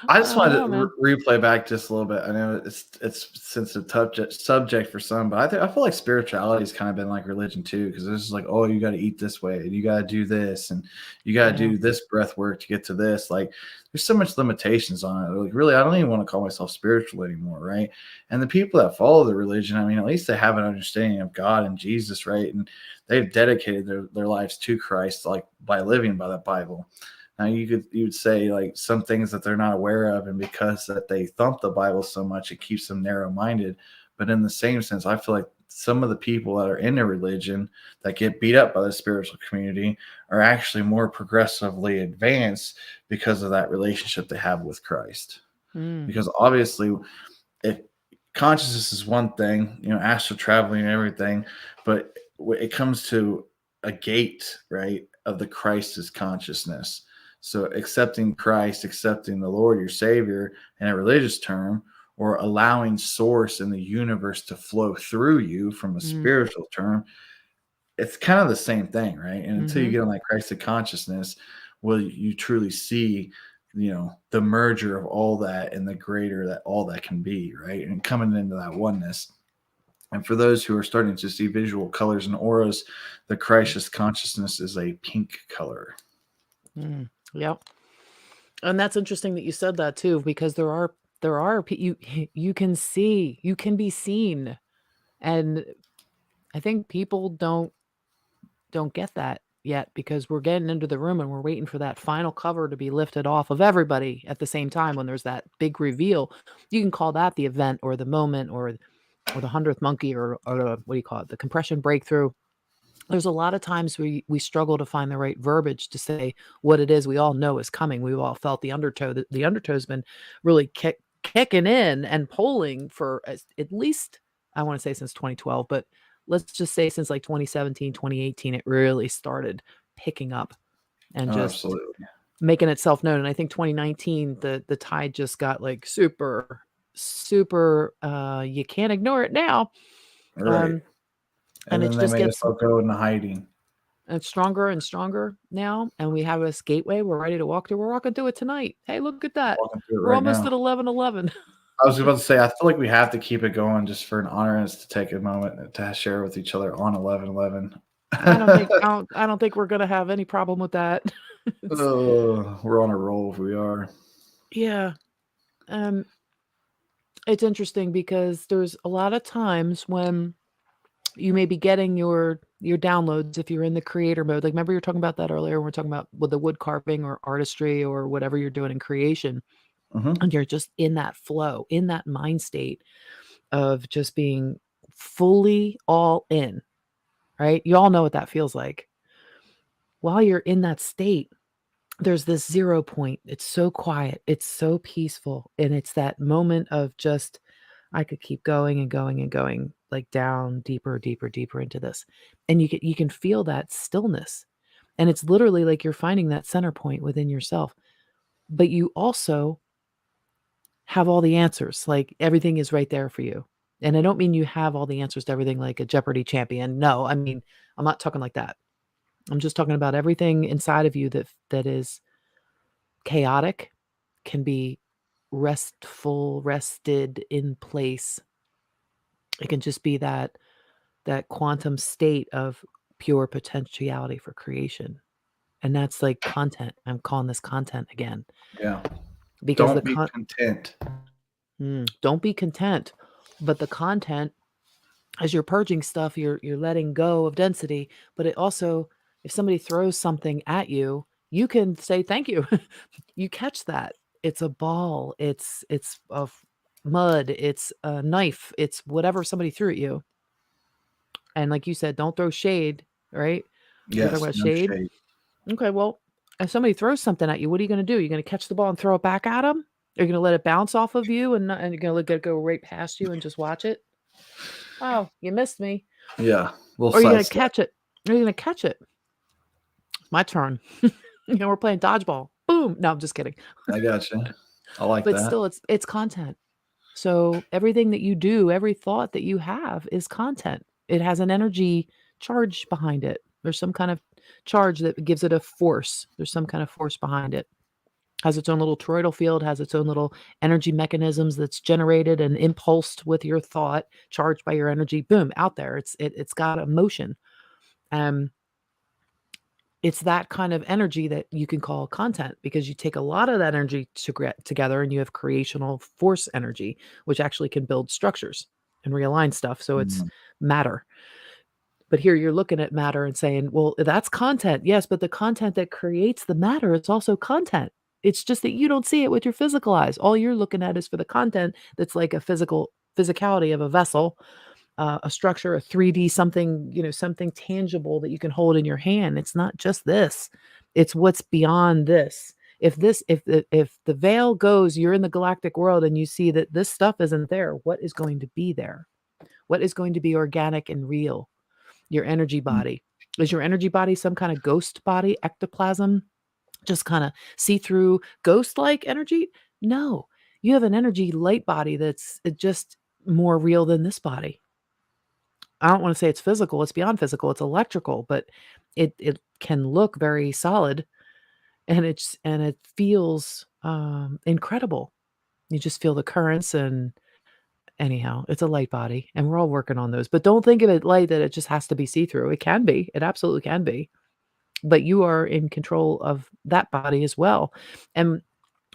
I I just don't wanted know, to man. replay back just a little bit. I know it's sensitive subject for some, but I feel like spirituality has kind of been like religion too, because it's just like, oh, you got to eat this way, and you got to do this, and you got to Yeah. do this breath work to get to this. Like, there's so much limitations on it. Like, really, I don't even want to call myself spiritual anymore, right? And the people that follow the religion, I mean, at least they have an understanding of God and Jesus, right? And they've dedicated their lives to Christ, like by living by that Bible. Now you would say like some things that they're not aware of, and because that they thump the Bible so much, it keeps them narrow minded. But in the same sense, I feel like some of the people that are into religion that get beat up by the spiritual community are actually more progressively advanced because of that relationship they have with Christ. Mm, Because obviously, if consciousness is one thing, astral traveling and everything, but it comes to a gate, right, of the Christ is consciousness. So accepting Christ, accepting the Lord, your Savior, in a religious term, or allowing source in the universe to flow through you from a mm, spiritual term, it's kind of the same thing, right? And until you mhm, get on that Christ of consciousness, will you truly see, the merger of all that and the greater that all that can be, right? And coming into that oneness. And for those who are starting to see visual colors and auras, the Christ consciousness is a pink color. mm. Yep. And that's interesting that you said that too, because you you can be seen, and I think people don't get that yet because we're getting into the room and we're waiting for that final cover to be lifted off of everybody at the same time when there's that big reveal. You can call that the event or the moment or the 100th monkey or what do you call it? The compression breakthrough. There's a lot of times we struggle to find the right verbiage to say what it is we all know is coming. We've all felt the undertow. The undertow's been really kicking in and pulling for at least, I want to say, since 2012, but let's just say since like 2017, 2018, it really started picking up and Oh, just absolutely. making itself known. And I think 2019, the tide just got like super, you can't ignore it now. Right. Um, and And it then they just made us gets all go into hiding. it's stronger and stronger now, and we have this gateway we're ready to walk through. We're walking through it tonight. Hey, look at that. Walking through it We're right almost now. at 11:11. I was about to say, I feel like we have to keep it going just for an honor and to take a moment to share with each other on 11/11. I don't think we're gonna have any problem with that. It's We're on a roll if we are. yeah. Um, it's interesting because there's a lot of times when you may be getting your downloads if you're in the creator mode. Like remember you were talking about that earlier when we're talking about with the wood carving or artistry or whatever you're doing in creation. Hmm. And you're just in that flow, in that mind state of just being fully all in, right? You all know what that feels like. While you're in that state, there's this 0 point. It's so quiet, it's so peaceful, and it's that moment of just, I could keep going and going and going, like down deeper, deeper, deeper into this. And you can feel that stillness. And it's literally like you're finding that center point within yourself. But you also have all the answers, like, everything is right there for you. And I don't mean you have all the answers to everything like a Jeopardy champion. No, I mean, I'm not talking like that. I'm just talking about everything inside of you that is chaotic can be restful, rested in place. It can just be that quantum state of pure potentiality for creation. And that's like content. I'm calling this content again Yeah. because Don't be content. don't be content, but the content as you're purging stuff, you're letting go of density, but it also if somebody throws something at you, you can say thank you. You catch that. It's a ball, it's of mud, it's a knife, it's whatever somebody threw at you. And like you said, don't throw shade, right? We're talking Yes, about no shade. shade. Okay, well, if somebody throws something at you, what are you going to do? You're going to catch the ball and throw it back at them? Are you gonna let it bounce off of you and you're gonna let it go right past you and just watch it? Oh, you missed me. Yeah, we'll Or are you gonna sidestep. catch it? Are you gonna catch it? My turn. We're playing dodgeball. Boom. No, I'm just kidding. I got you. I like But that. still, it's content. So everything that you do, every thought that you have is content. It has an energy charge behind it. There's some kind of charge that gives it a force. There's some kind of force behind it. Has its own little toroidal field, has its own little energy mechanisms that's generated and impulsed with your thought, charged by your energy. Boom, out there. It's got a motion. Um, it's that kind of energy that you can call content because you take a lot of that energy together and you have creational force energy, which actually can build structures and realign stuff. So it's Mm. matter. But here you're looking at matter and saying, well, that's content. Yes, but the content that creates the matter is also content. It's just that you don't see it with your physical eyes. All you're looking at is for the content that's like a physicality of a vessel, a structure, a 3D something, something tangible that you can hold in your hand. It's not just this. It's what's beyond this. If the veil goes, you're in the galactic world and you see that this stuff isn't there, what is going to be there? What is going to be organic and real? Your energy Mm. body. Is your energy body some kind of ghost body, ectoplasm, just kind of see through ghost like energy? No, you have an energy light body that's just more real than this body. I don't want to say it's physical, it's beyond physical, it's electrical, but it can look very solid and it feels incredible. You just feel the currents and anyhow, it's a light body and we're all working on those. But don't think of it light that it just has to be see-through. It can be. It absolutely can be. But you are in control of that body as well. And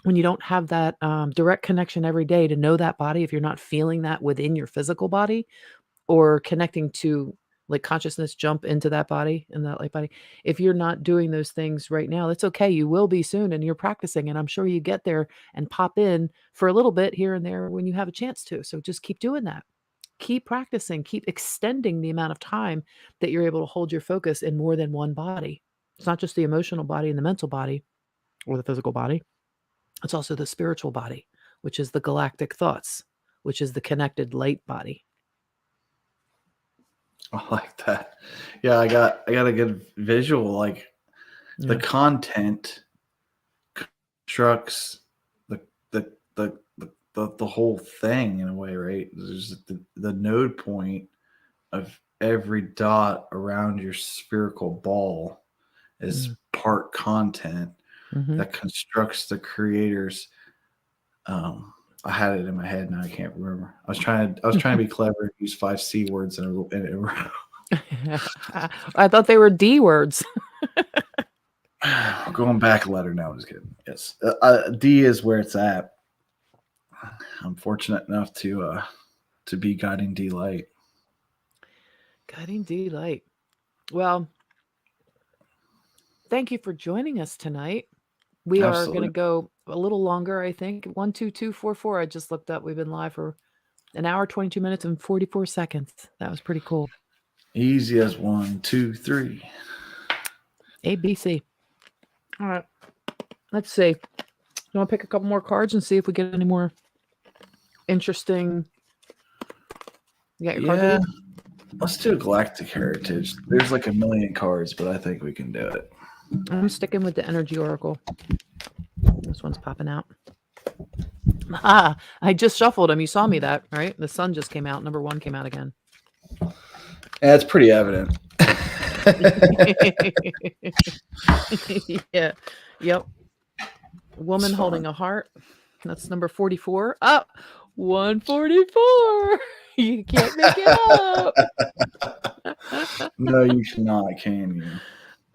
when you don't have that direct connection every day to know that body, if you're not feeling that within your physical body, or connecting to like consciousness jump into that body and that light body. If you're not doing those things right now, that's okay. You will be soon and you're practicing and I'm sure you get there and pop in for a little bit here and there when you have a chance to. So just keep doing that. Keep practicing, keep extending the amount of time that you're able to hold your focus in more than one body. It's not just the emotional body and the mental body or the physical body. It's also the spiritual body, which is the galactic thoughts, which is the connected light body. I like that. Yeah, I got a good visual. Like the Yeah. content constructs the the the whole thing in a way, right? There's the node point of every dot around your spherical ball is Mm. part content Mhm. that constructs the creator's. Um, I had it in my head now. I can't remember. I was trying to be clever and use 5 C words in a row. I thought they were D words. Going back a letter now. I was kidding. Yes, D is where it's at. I'm fortunate enough to be guiding D light. Guiding D light. Well, thank you for joining us tonight. We are going to Absolutely. go a little longer, I think. 12244. I just looked up. We've been live for an hour, 22 minutes, and 44 seconds. That was pretty cool. Easy as 1, 2, 3. ABC. All right. Let's see. You want to pick a couple more cards and see if we get any more interesting? You got your card Yeah, ready? let's do Galactic Heritage. There's like a million cards, but I think we can do it. I'm sticking with the Energy Oracle. This one's popping out. Ah, I just shuffled them. You saw me that, right? The sun just came out. Number 1 came out again. Yeah, it's pretty evident. Yeah. Yep. Woman holding a heart. That's number 44. Up. 144. You can't make it up. No, you cannot, can you?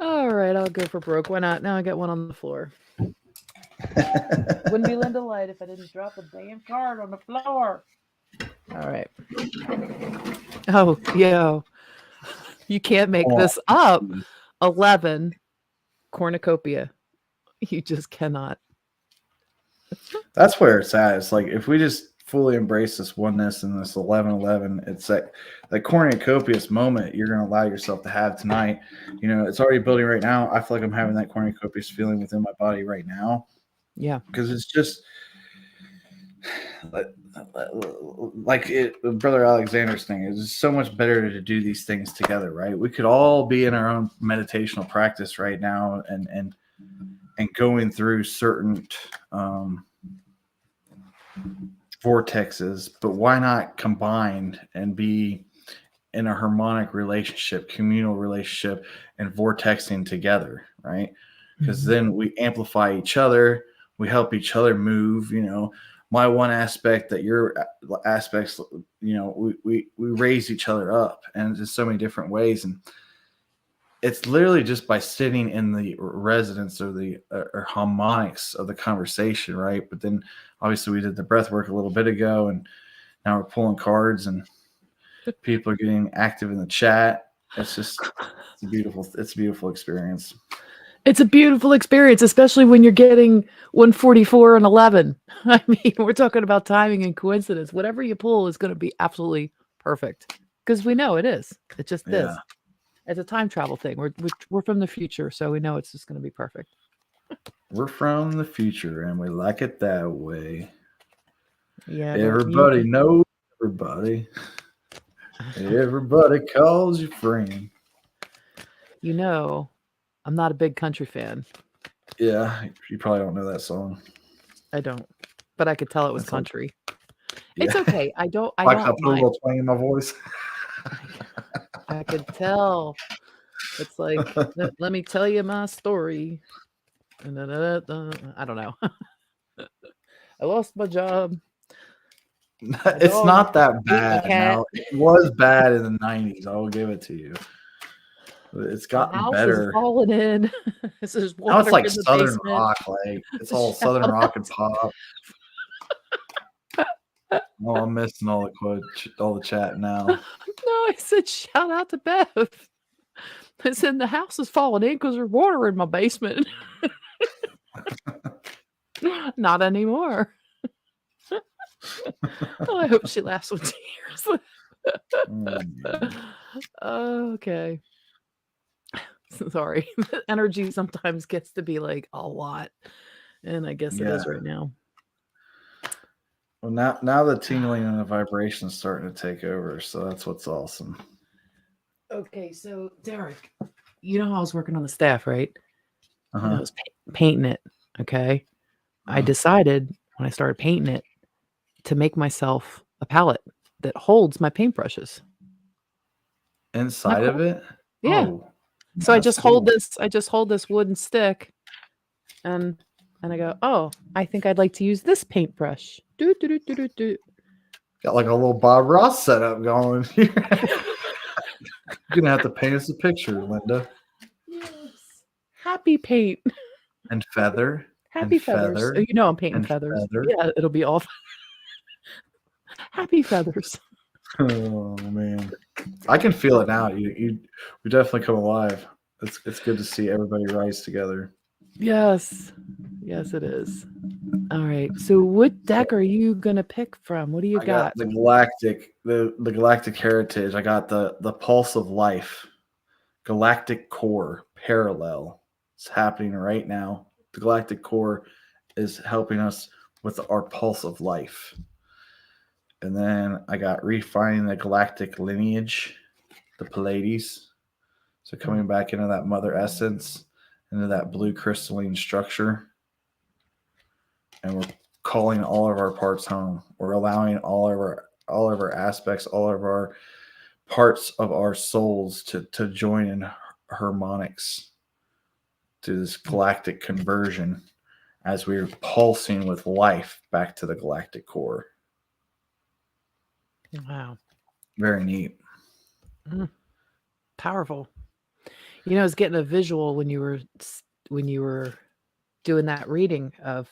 All right, I'll go for broke. Why not? Now I got one on the floor. Wouldn't be Lynda Light if I didn't drop a damn card on the floor. All right. Oh, yo. You can't make Oh, this up. 11 cornucopia. You just cannot. that's where it's at. It's like if we just fully embrace this oneness and this 11-11, it's that cornucopious moment you're going to allow yourself to have tonight. You know, it's already building right now. I feel like I'm having that cornucopious feeling within my body right now Yeah. because it's just like Brother Alexander's thing, it's so much better to do these things together, right? We could all be in our own meditational practice right now, and going through certain um, vortexes, but why not combine and be in a harmonic relationship, communal relationship, and vortexing together, right? Because then we amplify each other, we help each other move. My one aspect, that your aspects. We raise each other up, and in so many different ways. And it's literally just by sitting in the resonance or the or harmonics of the conversation, right? But then obviously we did the breath work a little bit ago, and now we're pulling cards, and people are getting active in the chat. It's a beautiful experience. It's a beautiful experience, especially when you're getting 144 and 11. I mean, we're talking about timing and coincidence. Whatever you pull is going to be absolutely perfect, because we know it is. It just is. Yeah. It's a time travel thing. We're from the future, so we know it's just going to be perfect. We're from the future, and we like it that way. Yeah. Everybody knows everybody. Everybody calls you friend. I'm not a big country fan. Yeah, you probably don't know that song. I don't, but I could tell it was That's country. Yeah. It's okay. I don't Like I put a mind. little twang in my voice. I could tell. It's like, let me tell you my story. I don't know. I lost my job. It's not that ate my bad. cat. Now, it was bad in the 90s. I will give it to you. But it's My gotten house is better. falling in. There's Now it's water like in the Southern basement. rock. Like, it's all Shout Southern rock and out. pop. Oh, I'm missing all the chat now. No, I said shout out to Bev. I said the house is falling in because there's water in my basement. Not anymore. Oh, I hope she laughs with tears. Okay. Sorry. Energy sometimes gets to be like a lot. And I guess it is right now. Well, now the tingling and the vibration is starting to take over. So that's what's awesome. Okay, so Derek, you know how I was working on the staff, right? Uh-huh. And I was painting it. Okay. I decided when I started painting it to make myself a palette that holds my paintbrushes. Inside of it? Yeah. Oh, so I just hold this wooden stick and I go, oh, I think I'd like to use this paintbrush. Do, do, do, do, do, do. Got like a little Bob Ross setup going here. You're gonna have to paint us a picture, Lynda. Yes. Happy paint. And feather. Happy and feathers. feather. I'm painting and feathers. feather. Yeah, it'll be all happy feathers. Oh man, I can feel it now. We definitely come alive. It's good to see everybody rise together. Yes, it is. All right. So, what deck are you gonna pick from? What do you got? The galactic heritage. I got the pulse of life, galactic core parallel. It's happening right now. The galactic core is helping us with our pulse of life. And then I got refining the galactic lineage, the Pleiades. So coming back into that mother essence, into that blue crystalline structure. And we're calling all of our parts home. We're allowing all of our aspects, all of our parts of our souls to join in harmonics to this galactic conversion as we're pulsing with life back to the galactic core. Wow. Very neat. Powerful. I was getting a visual when you were doing that reading of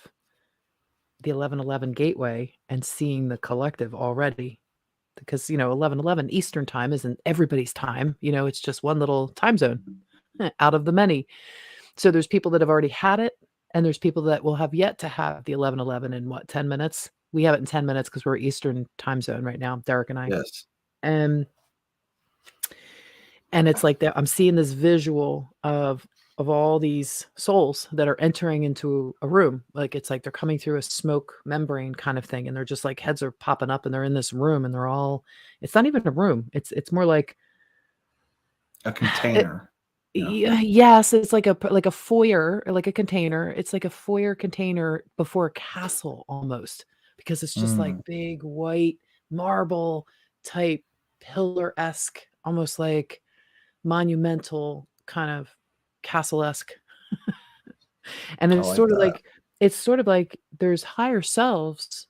the 1111 gateway and seeing the collective already, because 1111 Eastern time isn't everybody's time. It's just one little time zone out of the many. So there's people that have already had it, and there's people that will have yet to have the 1111 in 10 minutes. We have it in 10 minutes because we're Eastern time zone right now, Derek and I. Yes. And it's like that. I'm seeing this visual of of all these souls that are entering into a room. Like it's like they're coming through a smoke membrane kind of thing, and they're just like heads are popping up, and they're in this room, and they're all. It's not even a room. It's more like A it, container. Yeah. yes, it's like a foyer or like a container. It's like a foyer container before a castle almost because it's just like Mm. big white marble type pillar-esque, almost like monumental kind of castle-esque. And I like that. it's sort of like there's higher selves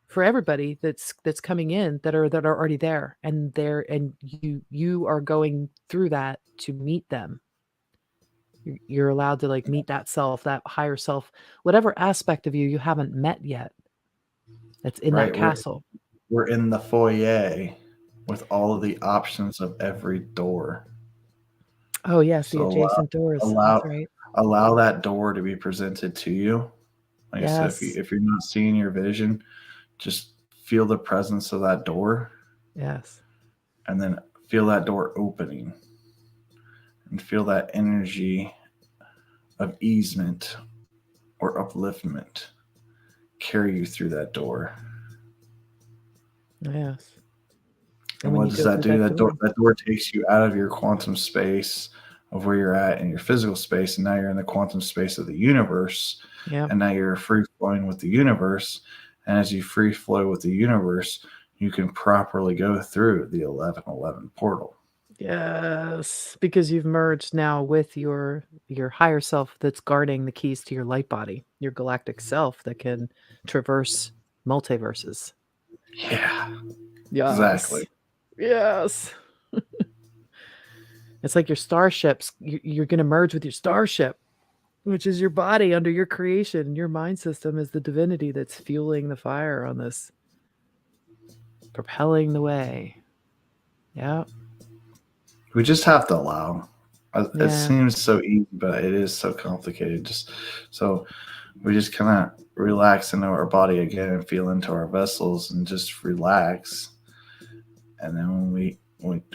for everybody that's coming in that are already there, and you are going through that to meet them. You're allowed to like meet that self, that higher self, whatever aspect of you haven't met yet that's in that Right. castle. We're in the foyer with all of the options of every door. Oh yes, the So allow adjacent doors. That's allow right. allow that door to be presented to you. Like I said, Yes. if you're not seeing your vision, just feel the presence of that door, Yes. and then feel that door opening, and feel that energy of easement or upliftment carry you through that door. Yes. And And when what you does go that through do? that door, That door takes you out of your quantum space of where you're at in your physical space, and now you're in the quantum space of the universe, yeah. and now you're free flowing with the universe. And as you free flow with the universe, you can properly go through the 1111 portal. Yes, because you've merged now with your higher self that's guarding the keys to your light body, your galactic self that can traverse multiverses. Yeah, Yes. exactly. Yes. It's like your starships. You're going to merge with your starship, which is your body under your creation. Your mind system is the divinity that's fueling the fire on this, propelling the way. Yeah. We just have to allow. It Yeah. seems so easy, but it is so complicated. Just so we just kind of relax into our body again and feel into our vessels and just relax. And then when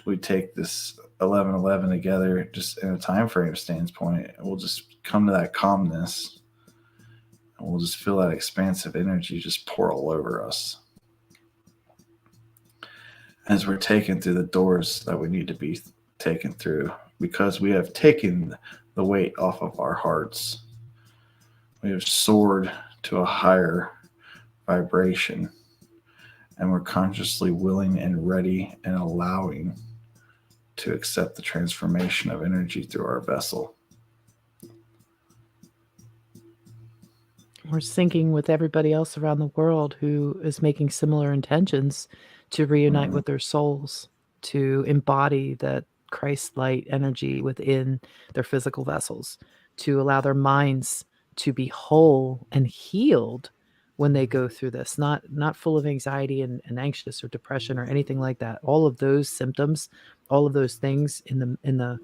we take this 1111 together, just in a time frame standpoint, we'll just come to that calmness, and we'll just feel that expansive energy just pour all over us as we're taken through the doors that we need to be taken through, because we have taken the weight off of our hearts. We have soared to a higher vibration, and we're consciously willing and ready and allowing to accept the transformation of energy through our vessel. We're syncing with everybody else around the world who is making similar intentions to reunite Mm. with their souls, to embody that Christ light energy within their physical vessels, to allow their minds to be whole and healed when they go through this, not full of anxiety and anxious or depression or anything like that. All of those symptoms, all of those things in the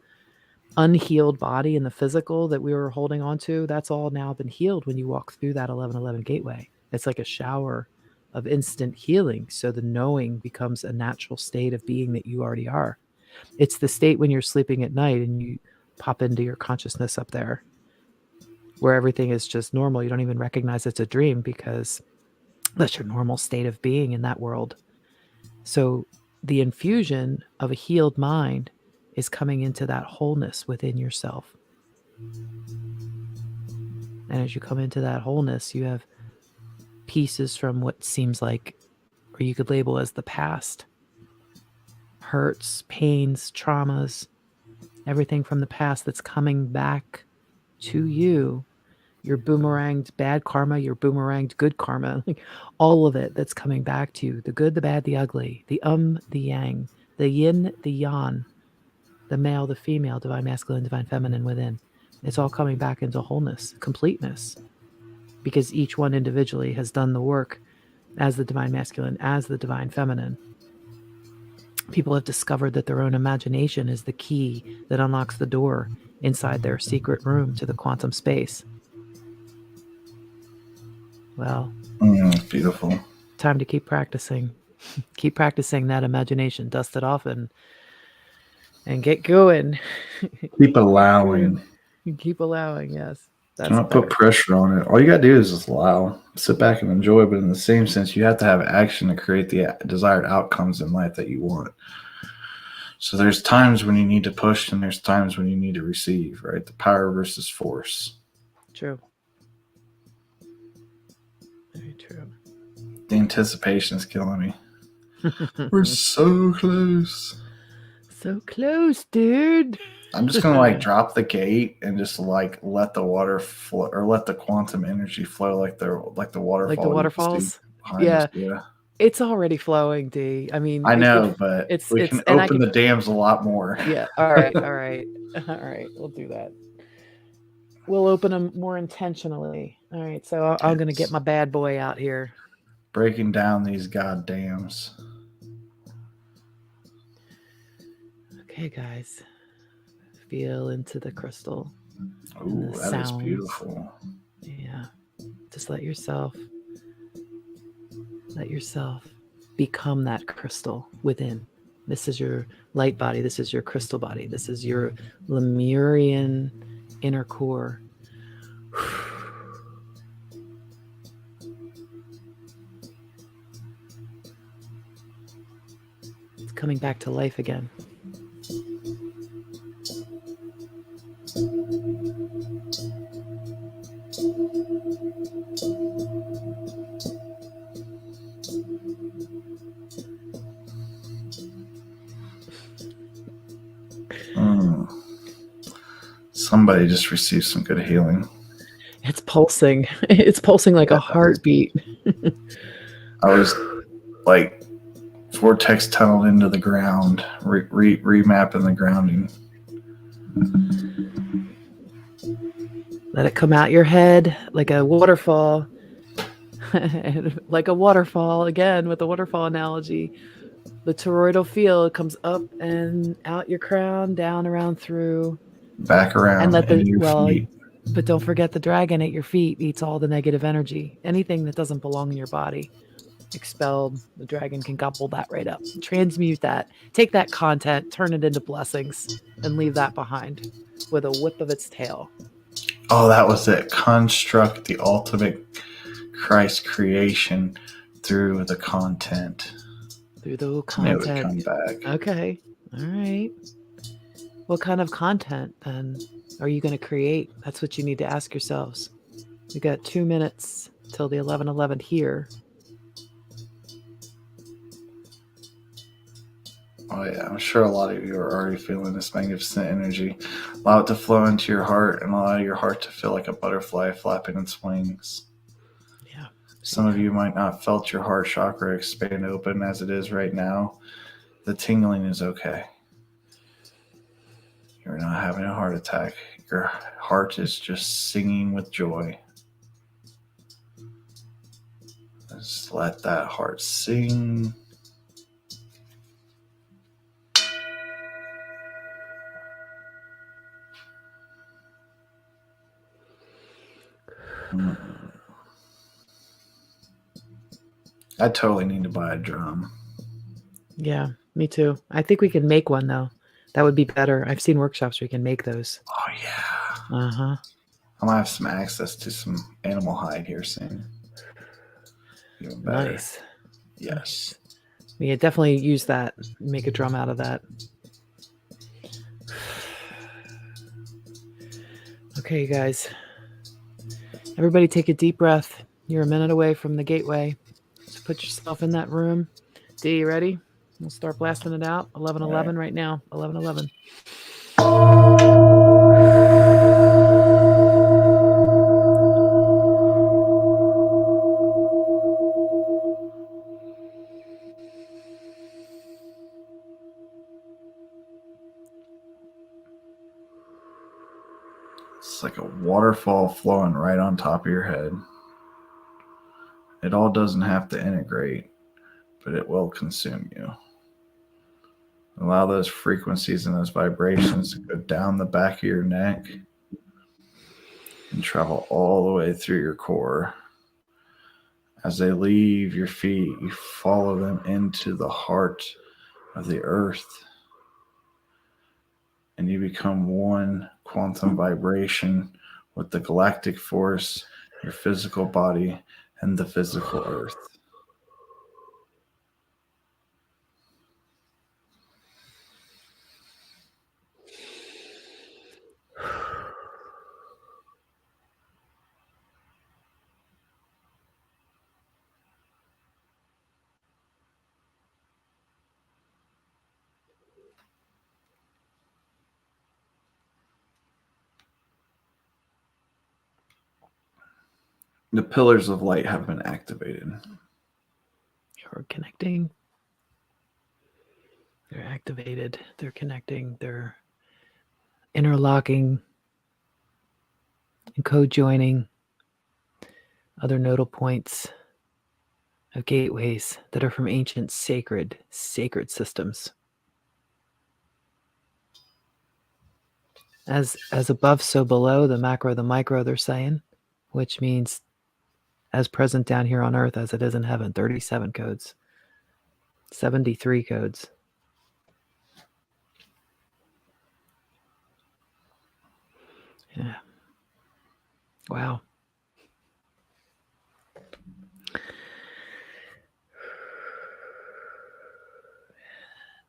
unhealed body and the physical that we were holding on to, that's all now been healed when you walk through that 1111 gateway. It's like a shower of instant healing. So the knowing becomes a natural state of being that you already are. It's the state when you're sleeping at night and you pop into your consciousness up there where everything is just normal. You don't even recognize it's a dream because that's your normal state of being in that world. So the infusion of a healed mind is coming into that wholeness within yourself. And as you come into that wholeness, you have pieces from what seems like, or you could label as the past, hurts, pains, traumas, everything from the past that's coming back to you. Your boomeranged bad karma, your boomeranged good karma, like all of it that's coming back to you, the good, the bad, the ugly, the yang, the yin, the yang, the male, the female, divine masculine, divine feminine within. It's all coming back into wholeness, completeness, because each one individually has done the work as the divine masculine, as the divine feminine. People have discovered that their own imagination is the key that unlocks the door inside their secret room to the quantum space. Well, Beautiful. time to keep practicing. Keep practicing that imagination. Dust it off and get going. Keep Get going. allowing. You keep allowing, yes. Do That's not put better. pressure on it. All you gotta do is just allow, sit back and enjoy. But in the same sense, you have to have action to create the desired outcomes in life that you want. So there's times when you need to push, and there's times when you need to receive. Right, the power versus force. True. Very true. The anticipation is killing me. We're so close. So close, dude. I'm just gonna like drop the gate and just like let the water flow or let the quantum energy flow like the Like the waterfall you can see waterfalls. behind us. Yeah, Yeah, it's already flowing, D. I mean, I know, but we it's can and I open could. the dams a lot more. Yeah. All right. All right. All right. We'll do that. We'll open them more intentionally. All right. So I'm gonna get Yes. my bad boy out here. Breaking down these goddams. Okay, guys. Feel into the crystal and the Ooh, that is sounds. beautiful. Yeah. Just let yourself become that crystal within. This is your light body. This is your crystal body. This is your Lemurian inner core. It's coming back to life again. Mm. Somebody just received some good healing. It's pulsing. It's pulsing like a Yeah, heartbeat. I was like vortex tunneled into the ground, remapping the grounding. Let it come out your head like a waterfall. Like a waterfall, again, with the waterfall analogy. The toroidal field comes up and out your crown, down around through, Back and around let into the, your well, feet. but don't forget the dragon at your feet eats all the negative energy. Anything that doesn't belong in your body, expelled. The dragon can gobble that right up. Transmute that. Take that content, turn it into blessings, and leave that behind with a whip of its tail. Oh, that was it. Construct the ultimate Christ creation through the content. Through the I knew it would content. come back. Okay. All right. What kind of content then are you going to create? That's what you need to ask yourselves. We got 2 minutes till the 11:11 here. Oh yeah, I'm sure a lot of you are already feeling this magnificent energy. Allow it to flow into your heart and allow your heart to feel like a butterfly flapping its wings. Yeah. Some of you might not felt your heart chakra expand open as it is right now. The tingling is okay. You're not having a heart attack. Your heart is just singing with joy. Just let that heart sing. I totally need to buy a drum. Yeah, me too. I think we can make one though. That would be better. I've seen workshops where you can make those. Oh yeah. Uh-huh. I might have some access to some animal hide here soon. Even better. Nice. Yes. Nice. Yeah, definitely use that. Make a drum out of that. Okay, you guys. Everybody take a deep breath. You're a minute away from the gateway. So put yourself in that room. D, you ready? We'll start blasting it out. 11:11 right now. 11:11. It's like a waterfall flowing right on top of your head. It all doesn't have to integrate, but it will consume you. Allow those frequencies and those vibrations to go down the back of your neck and travel all the way through your core. As they leave your feet, you follow them into the heart of the earth. and you become one quantum vibration with the galactic force, your physical body, and the physical earth. The pillars of light have been activated. You're connecting. They're activated. They're connecting. They're interlocking and co-joining other nodal points of gateways that are from ancient sacred systems. As above, so below, the macro, the micro, they're saying, which means as present down here on earth as it is in heaven. 37 codes, 73 codes. Yeah. Wow.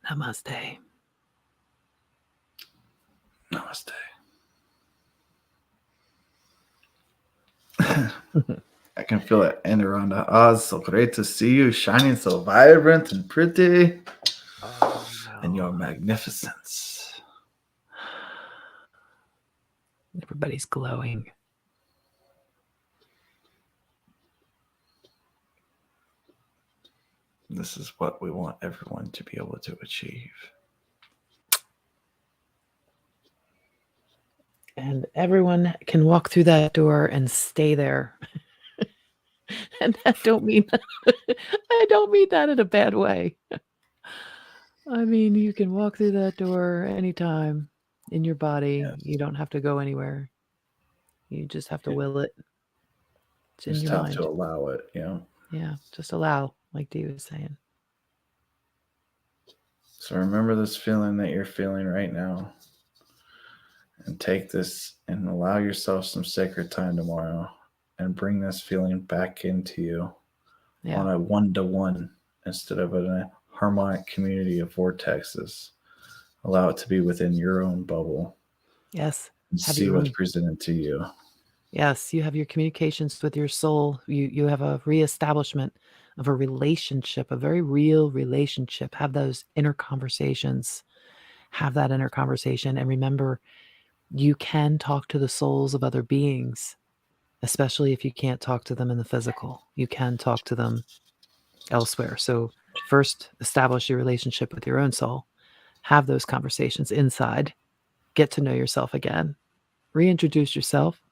Namaste. Namaste. I can feel it in around the odds. So great to see you, shining so vibrant and pretty. Oh, no. And your magnificence. Everybody's glowing. This is what we want everyone to be able to achieve. And everyone can walk through that door and stay there. And I don't mean that in a bad way. I mean, you can walk through that door anytime in your body. Yes. You don't have to go anywhere. You just have to will it. It's in Just your have mind. to allow it, you know. Yeah, just allow, like Dee was saying. So remember this feeling that you're feeling right now. And take this and allow yourself some sacred time tomorrow and bring this feeling back into you on a one-to-one instead of in a harmonic community of vortexes. Allow it to be within your own bubble. Yes. And see what's presented to you. Yes, you have your communications with your soul. You have a reestablishment of a relationship, a very real relationship. Have those inner conversations. Have that inner conversation. And remember, you can talk to the souls of other beings, especially if you can't talk to them in the physical. You can talk to them elsewhere. So first, establish your relationship with your own soul. Have those conversations inside. Get to know yourself again. Reintroduce yourself.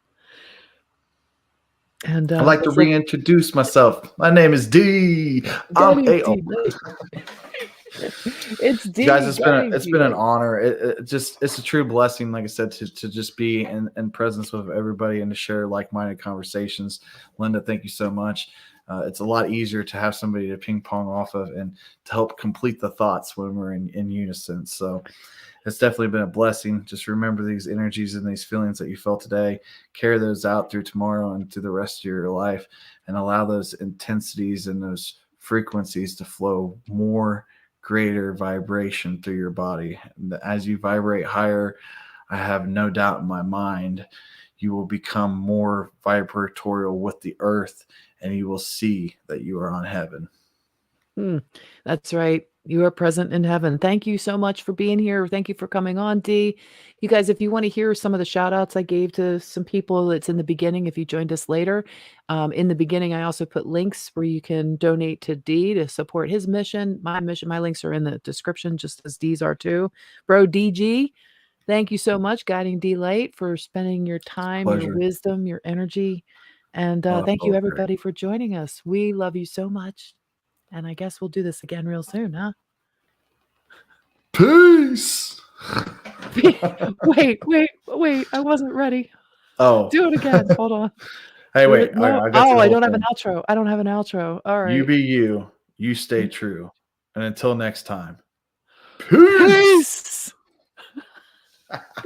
And I'd like to reintroduce myself. My name is D. I'm A. It's D. Guys, it's been an honor. It's a true blessing, like I said, to just be in presence with everybody and to share like-minded conversations. Lynda, thank you so much. It's a lot easier to have somebody to ping pong off of and to help complete the thoughts when we're in unison. So it's definitely been a blessing. Just remember these energies and these feelings that you felt today. Carry those out through tomorrow and through the rest of your life, and allow those intensities and those frequencies to flow more greater vibration through your body. And as you vibrate higher, I have no doubt in my mind, you will become more vibratorial with the earth, and you will see that you are on heaven. That's right. You are present in heaven. Thank you so much for being here. Thank you for coming on, Dee. You guys, if you want to hear some of the shout outs I gave to some people, it's in the beginning. If you joined us later, in the beginning, I also put links where you can donate to Dee to support his mission. My links are in the description, just as Dee's are too. Bro, DG, thank you so much, Guiding D Light, for spending your time, your wisdom, your energy. And thank you, everybody, for joining us. We love you so much. And I guess we'll do this again real soon, huh? Peace. Wait. I wasn't ready. Oh. Do it again. Hold on. Hey, wait. No. I don't have an outro. I don't have an outro. All right. You be you. You stay true. And until next time. Peace.